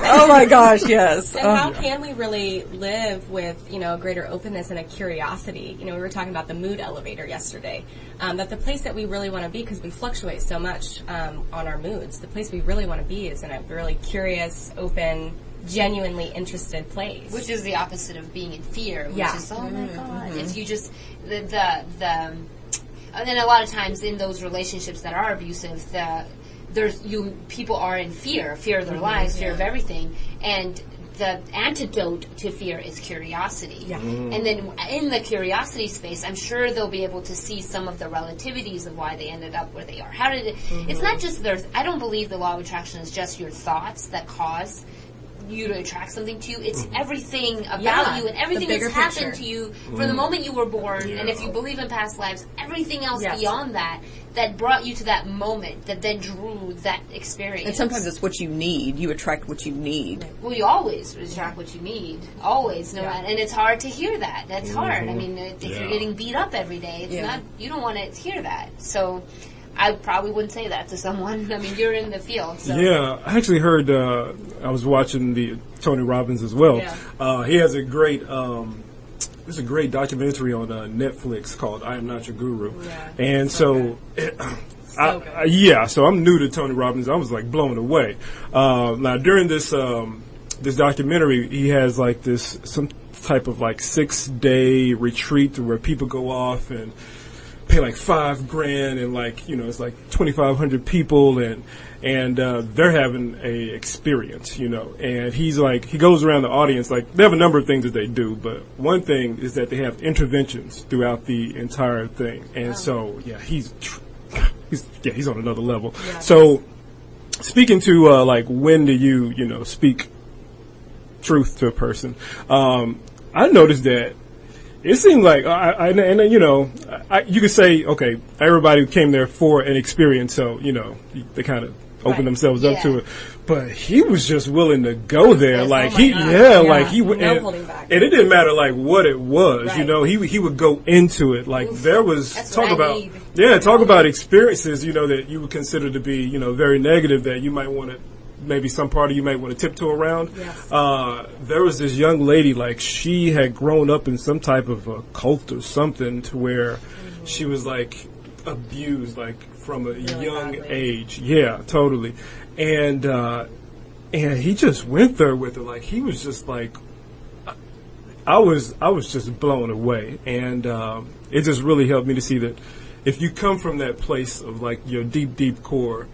Oh my gosh, yes. And how can we really live with, you know, greater openness and a curiosity? You know, we were talking about the mood elevator yesterday. That the place that we really want to be, because we fluctuate so much on our moods, the place we really want to be is in a really curious, open, genuinely interested place. Which is the opposite of being in fear, which is, oh my God. If you just, and then a lot of times in those relationships that are abusive, people are in fear of their lives, fear of everything, and the antidote to fear is curiosity. And then in the curiosity space, I'm sure they'll be able to see some of the relativities of why they ended up where they are. How did it, it's not just I don't believe the law of attraction is just your thoughts that cause you to attract something to you. It's everything about you and everything that's happened to you from the moment you were born. And if you believe in past lives, everything else beyond that brought you to that moment, that then drew that experience. And sometimes it's what you need. You attract what you need. Well, you always attract what you need. Always. No matter, and it's hard to hear that. That's hard. I mean, if you're getting beat up every day, it's not, you don't want to hear that. So I probably wouldn't say that to someone. I mean, you're in the field. So. Yeah, I actually heard, I was watching the Tony Robbins as well. He has a great, there's a great documentary on Netflix called I Am Not Your Guru. And so so I'm new to Tony Robbins. I was like blown away. Now during this documentary, he has like some type of like 6-day retreat where people go off and pay like $5,000 and like, you know, it's like 2,500 people and they're having a experience, you know, and he's like, he goes around the audience, like they have a number of things that they do, but one thing is that they have interventions throughout the entire thing. And so, he's on another level. So speaking to, like, when do you know, speak truth to a person? I noticed that it seemed like, you know, you could say, okay, everybody came there for an experience, so, you know, they kind of open themselves up to it. But he was just willing to go there. Like no holding back. And it didn't matter like what it was, you know, he would go into it. Like there was talk about experiences, you know, that you would consider to be, you know, very negative that you might want to, maybe some part of you might want to tiptoe around. Yes. There was this young lady, like she had grown up in some type of a cult or something to where she was like abused, like from a young age. Yeah, totally. And he just went there with her. Like he was just like, I was just blown away. And it just really helped me to see that if you come from that place of like your deep core,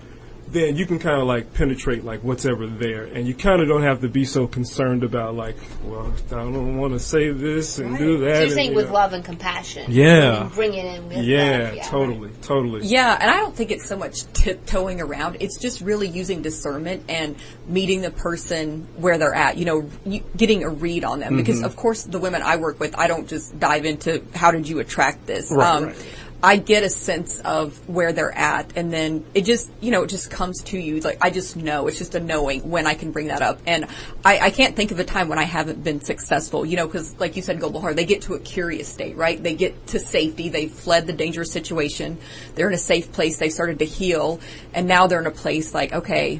then you can kind of like penetrate like what's ever there, and you kind of don't have to be so concerned about like, well, I don't want to say this and do that. So you're saying with love and compassion, and bring it in with love. Totally. Yeah, and I don't think it's so much tiptoeing around. It's just really using discernment and meeting the person where they're at. You know, getting a read on them, because of course the women I work with, I don't just dive into how did you attract this. Right. I get a sense of where they're at, and then it just, you know, it just comes to you. It's like, I just know. It's just a knowing when I can bring that up. And I can't think of a time when I haven't been successful, you know, because like you said, Golbahar, they get to a curious state, right? They get to safety. They've fled the dangerous situation. They're in a safe place. They started to heal. And now they're in a place like, okay,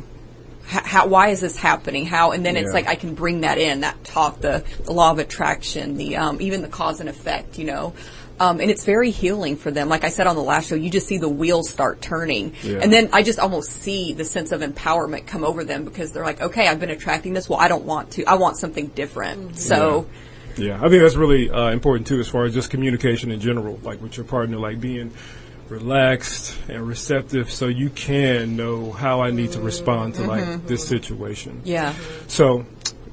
why is this happening? How? And then it's like, I can bring that in, that talk, the law of attraction, the, even the cause and effect, you know. And it's very healing for them. Like I said on the last show, you just see the wheels start turning. Yeah. And then I just almost see the sense of empowerment come over them, because they're like, okay, I've been attracting this. Well, I don't want to. I want something different. So. Yeah, I think that's really important too, as far as just communication in general, like with your partner, like being relaxed and receptive so you can know how I need to respond to like this situation. Yeah. So,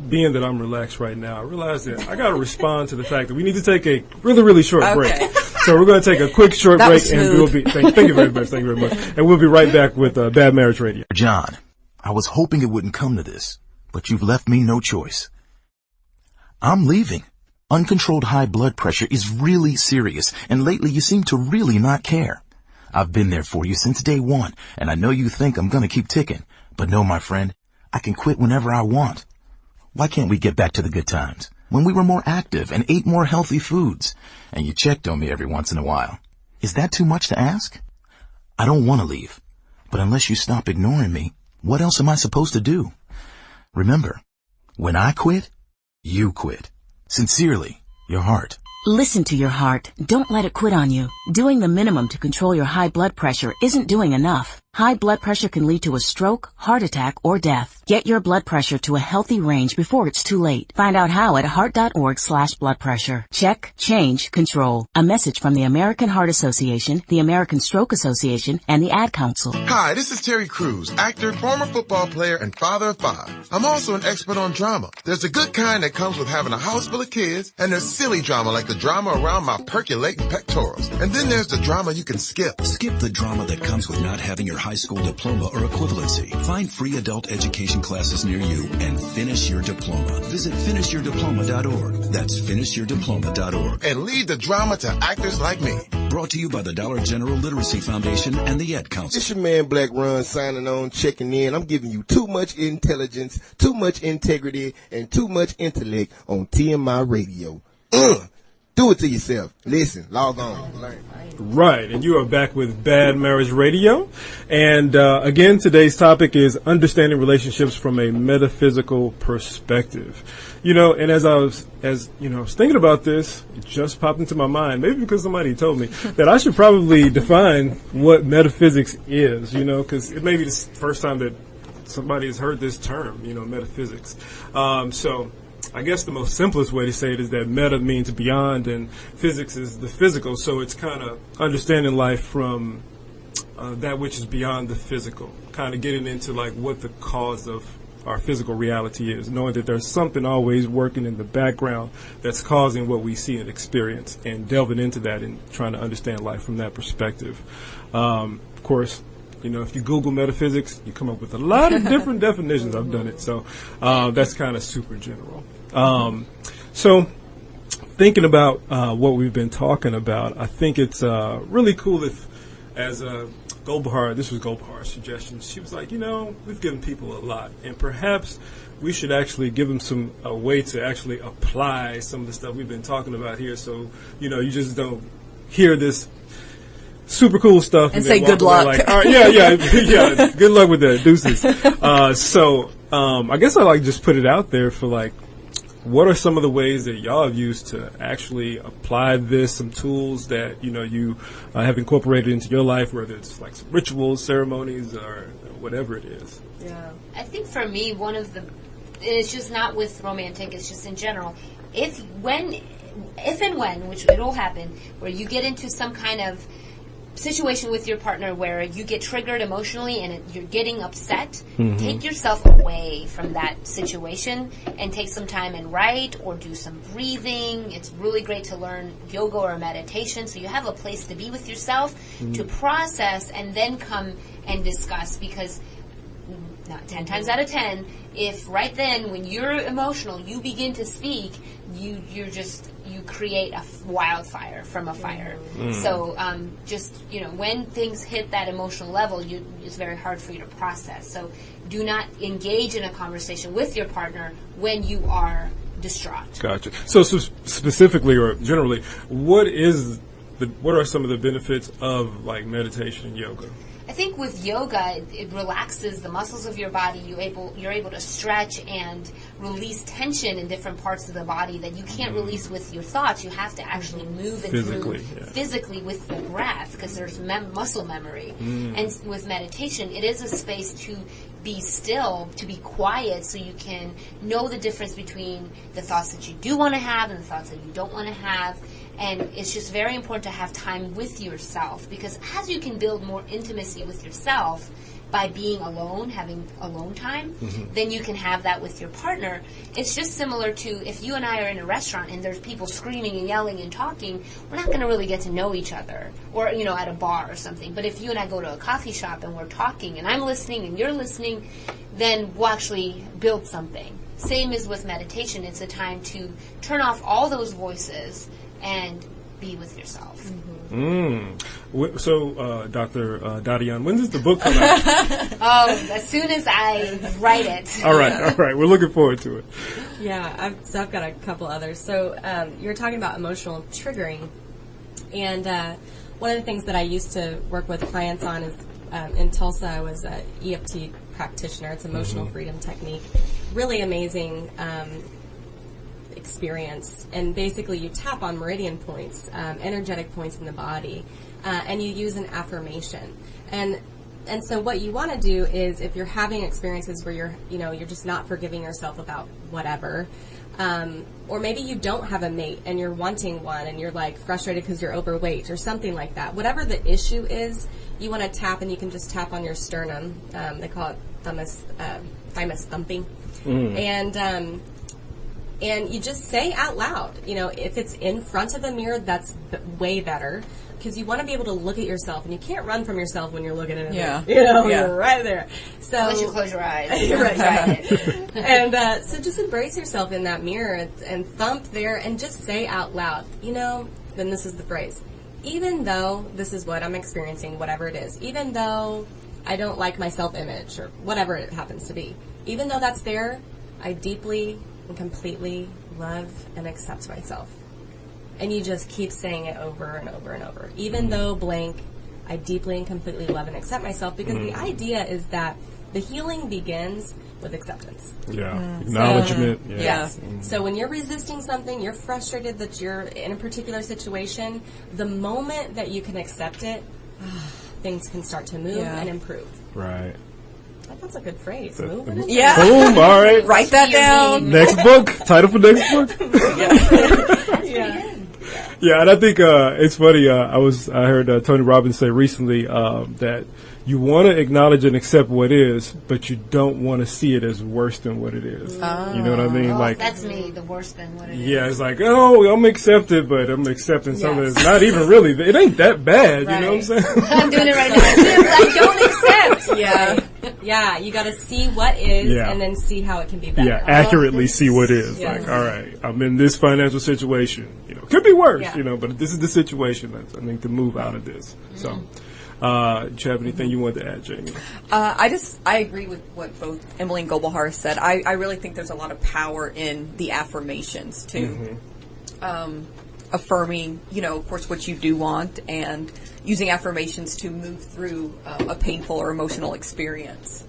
being that I'm relaxed right now, I realize that I got to respond to the fact that we need to take a really short break. So we're going to take a quick short break, and we'll be thank you very much, and we'll be right back with Bad Marriage Radio. John, I was hoping it wouldn't come to this, but you've left me no choice. I'm leaving. Uncontrolled high blood pressure is really serious, and lately you seem to really not care. I've been there for you since day one, and I know you think I'm going to keep ticking, but no, my friend, I can quit whenever I want. Why can't we get back to the good times, when we were more active and ate more healthy foods, and you checked on me every once in a while? Is that too much to ask? I don't want to leave, but unless you stop ignoring me, what else am I supposed to do? Remember, when I quit, you quit. Sincerely, your heart. Listen to your heart. Don't let it quit on you. Doing the minimum to control your high blood pressure isn't doing enough. High blood pressure can lead to a stroke, heart attack, or death. Get your blood pressure to a healthy range before it's too late. Find out how at heart.org/blood pressure. Check, change, control. A message from the American Heart Association, the American Stroke Association, and the Ad Council. Hi, this is Terry Crews, actor, former football player, and father of 5. I'm also an expert on drama. There's a good kind that comes with having a house full of kids, and there's silly drama like the drama around my percolating pectorals. And then there's the drama you can skip. Skip the drama that comes with not having your high school diploma or equivalency. Find free adult education classes near you and finish your diploma. Visit finishyourdiploma.org. That's finishyourdiploma.org. And leave the drama to actors like me. Brought to you by the Dollar General Literacy Foundation and the Ad Council. It's your man Black Ron signing on, checking in. I'm giving you too much intelligence, too much integrity, and too much intellect on TMI Radio. Do it to yourself. Listen, log on, learn. Right, and you are back with Bad Marriage Radio. And again, today's topic is understanding relationships from a metaphysical perspective. You know, and as I was thinking about this, it just popped into my mind, maybe because somebody told me, that I should probably define what metaphysics is, you know, because it may be the first time that somebody has heard this term, you know, metaphysics. So I guess the most simplest way to say it is that meta means beyond and physics is the physical. So it's kind of understanding life from that which is beyond the physical, kind of getting into like what the cause of our physical reality is, knowing that there's something always working in the background that's causing what we see and experience, and delving into that and trying to understand life from that perspective. Of course, you know, if you Google metaphysics, you come up with a lot of different definitions. I've done it. So that's kind of super general. So thinking about what we've been talking about, I think it's really cool if, as this was Golbahar's suggestion. She was like, we've given people a lot, and perhaps we should actually give them a way to actually apply some of the stuff we've been talking about here. So, you just don't hear this super cool stuff and say good luck. Like, all right, yeah, good luck with that, deuces. So I guess I just put it out there for what are some of the ways that y'all have used to actually apply this, some tools that, you have incorporated into your life, whether it's some rituals, ceremonies, or whatever it is? Yeah. I think for me, it's just not with romantic, it's just in general. If and when, which it'll happen, where you get into some kind of situation with your partner where you get triggered emotionally and you're getting upset, take yourself away from that situation and take some time and write or do some breathing. It's really great to learn yoga or meditation so you have a place to be with yourself, to process, and then come and discuss, because 10 times out of 10, if right then when you're emotional you begin to speak, you create a wildfire from a fire. So when things hit that emotional level, it's very hard for you to process. So do not engage in a conversation with your partner when you are distraught. Gotcha. So specifically or generally, what are some of the benefits of meditation and yoga? I think with yoga, it relaxes the muscles of your body. You're able to stretch and release tension in different parts of the body that you can't release with your thoughts. You have to actually move and physically with the breath, because there's muscle memory. And with meditation, it is a space to be still, to be quiet, so you can know the difference between the thoughts that you do want to have and the thoughts that you don't want to have. And it's just very important to have time with yourself, because as you can build more intimacy with yourself by being alone, having alone time, then you can have that with your partner. It's just similar to if you and I are in a restaurant and there's people screaming and yelling and talking, we're not going to really get to know each other, or at a bar or something. But if you and I go to a coffee shop and we're talking and I'm listening and you're listening, then we'll actually build something. Same as with meditation. It's a time to turn off all those voices and be with yourself. So, Dr. Dadyan, when does the book come out? As soon as I write it. All right. We're looking forward to it. Yeah, I've got a couple others. So, you were talking about emotional triggering, and one of the things that I used to work with clients on is in Tulsa, I was an EFT practitioner. It's emotional freedom technique. Really amazing experience, and basically you tap on meridian points, energetic points in the body, and you use an affirmation. And so what you want to do is, if you're having experiences where you're just not forgiving yourself about whatever, or maybe you don't have a mate and you're wanting one and you're frustrated because you're overweight or something like that, whatever the issue is, you want to tap, and you can just tap on your sternum. They call it thymus thumping. And you just say out loud, if it's in front of the mirror, that's way better, because you want to be able to look at yourself, and you can't run from yourself when you're looking at it. You're right there. So unless you close your eyes. Right. And so just embrace yourself in that mirror and thump there, and just say out loud, then this is the phrase. Even though this is what I'm experiencing, whatever it is, even though I don't like my self-image or whatever it happens to be, even though that's there, I deeply and completely love and accept myself. And you just keep saying it over and over and over. Even though blank, I deeply and completely love and accept myself, because the idea is that the healing begins with acceptance. Acknowledgement. So when you're resisting something, you're frustrated that you're in a particular situation, the moment that you can accept it, things can start to move and improve. Right. That's a good phrase. Boom, all right. Write that down. Next book. Title for next book. Yeah, and I think it's funny. I heard Tony Robbins say recently that you want to acknowledge and accept what is, but you don't want to see it as worse than what it is. You know what I mean? That's me, the worse than what it is. Yeah, it's I'm accepted, but I'm accepting something that's not even really. It ain't that bad. Right. You know what I'm saying? I'm doing it right now. I don't accept. Yeah, you got to see what is, and then see how it can be better. Yeah, accurately see what is. Yes. All right, I'm in this financial situation. Could be worse. But this is the situation. I need to move out of this. So. Do you have anything you wanted to add, Jamie? I agree with what both Emily and Golbahar said. I really think there's a lot of power in the affirmations too. Affirming, of course, what you do want, and using affirmations to move through a painful or emotional experience.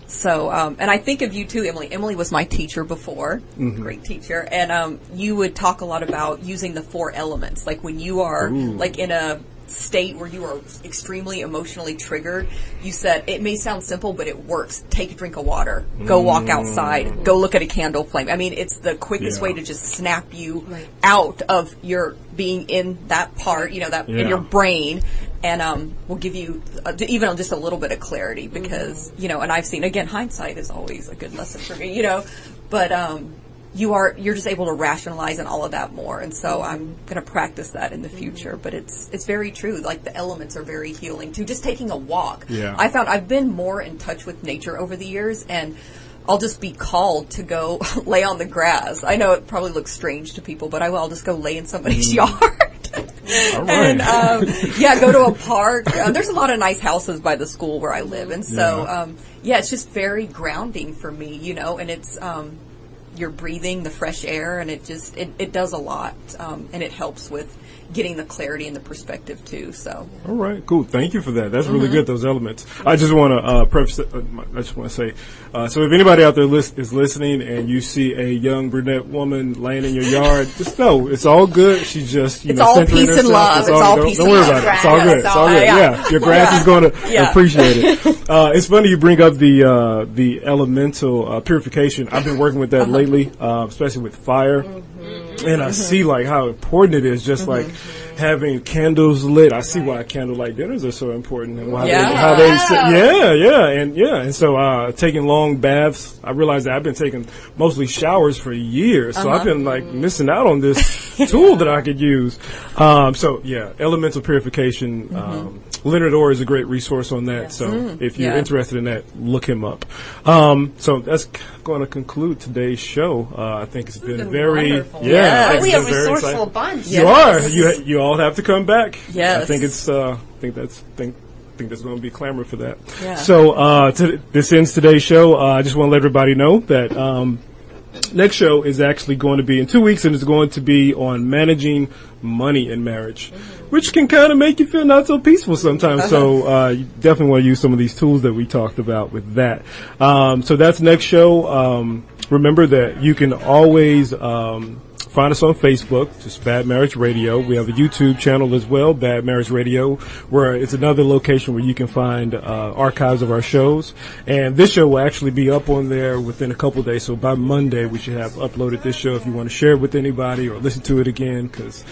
So, and I think of you too, Emily. Emily was my teacher before, great teacher, and you would talk a lot about using the 4 elements. Like when you are like in a state where you are extremely emotionally triggered, you said it may sound simple, but it works. Take a drink of water, go walk outside, go look at a candle flame. I mean, it's the quickest way to just snap you out of your being in that part, that in your brain, and will give you even just a little bit of clarity because, and I've seen, again, hindsight is always a good lesson for me, but you're just able to rationalize and all of that more, and so I'm going to practice that in the future. But it's very true. Like the elements are very healing too. Just taking a walk. Yeah. I found I've been more in touch with nature over the years, and I'll just be called to go lay on the grass. I know it probably looks strange to people, but I'll just go lay in somebody's yard. All right. And go to a park. There's a lot of nice houses by the school where I live, and so it's just very grounding for me, and it's. You're breathing the fresh air, and it does a lot, and it helps with getting the clarity and the perspective too. So, all right, cool. Thank you for that. That's really good. Those elements. I just want to preface. I just want to say. So, if anybody out there is listening, and you see a young brunette woman laying in your yard, just know it's all good. She's just it's all peace and love. It's all peace and love. Don't worry about it. It's all good. It's all good. Yeah, your grass is going to appreciate it. It's funny you bring up the elemental purification. I've been working with that lately, especially with fire. And I see like how important it is, just like having candles lit. I see why candlelight dinners are so important, and why and so taking long baths. I realized that I've been taking mostly showers for years, so I've been like missing out on this tool that I could use. Elemental purification. Leonard Orr is a great resource on that. So if you're interested in that, look him up. So that's going to conclude today's show. I think it's been very wonderful. We are a resourceful bunch. You are. You all have to come back. Yes. I think it's. I think there's going to be clamor for that. Yeah. So this ends today's show. I just want to let everybody know that next show is actually going to be in 2 weeks, and it's going to be on managing money in marriage, which can kind of make you feel not so peaceful sometimes. So you definitely want to use some of these tools that we talked about with that. So that's next show. Remember that you can always find us on Facebook, just Bad Marriage Radio. We have a YouTube channel as well, Bad Marriage Radio, where it's another location where you can find archives of our shows. And this show will actually be up on there within a couple of days. So by Monday, we should have uploaded this show if you want to share it with anybody or listen to it again, because,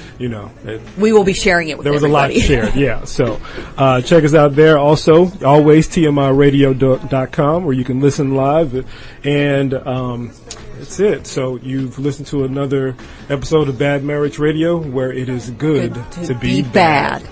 we will be sharing it with everybody. There was everybody. a lot shared, So check us out there. Also, always TMIradio.com, where you can listen live. And that's it. So you've listened to another episode of Bad Marriage Radio, where it is good to be bad.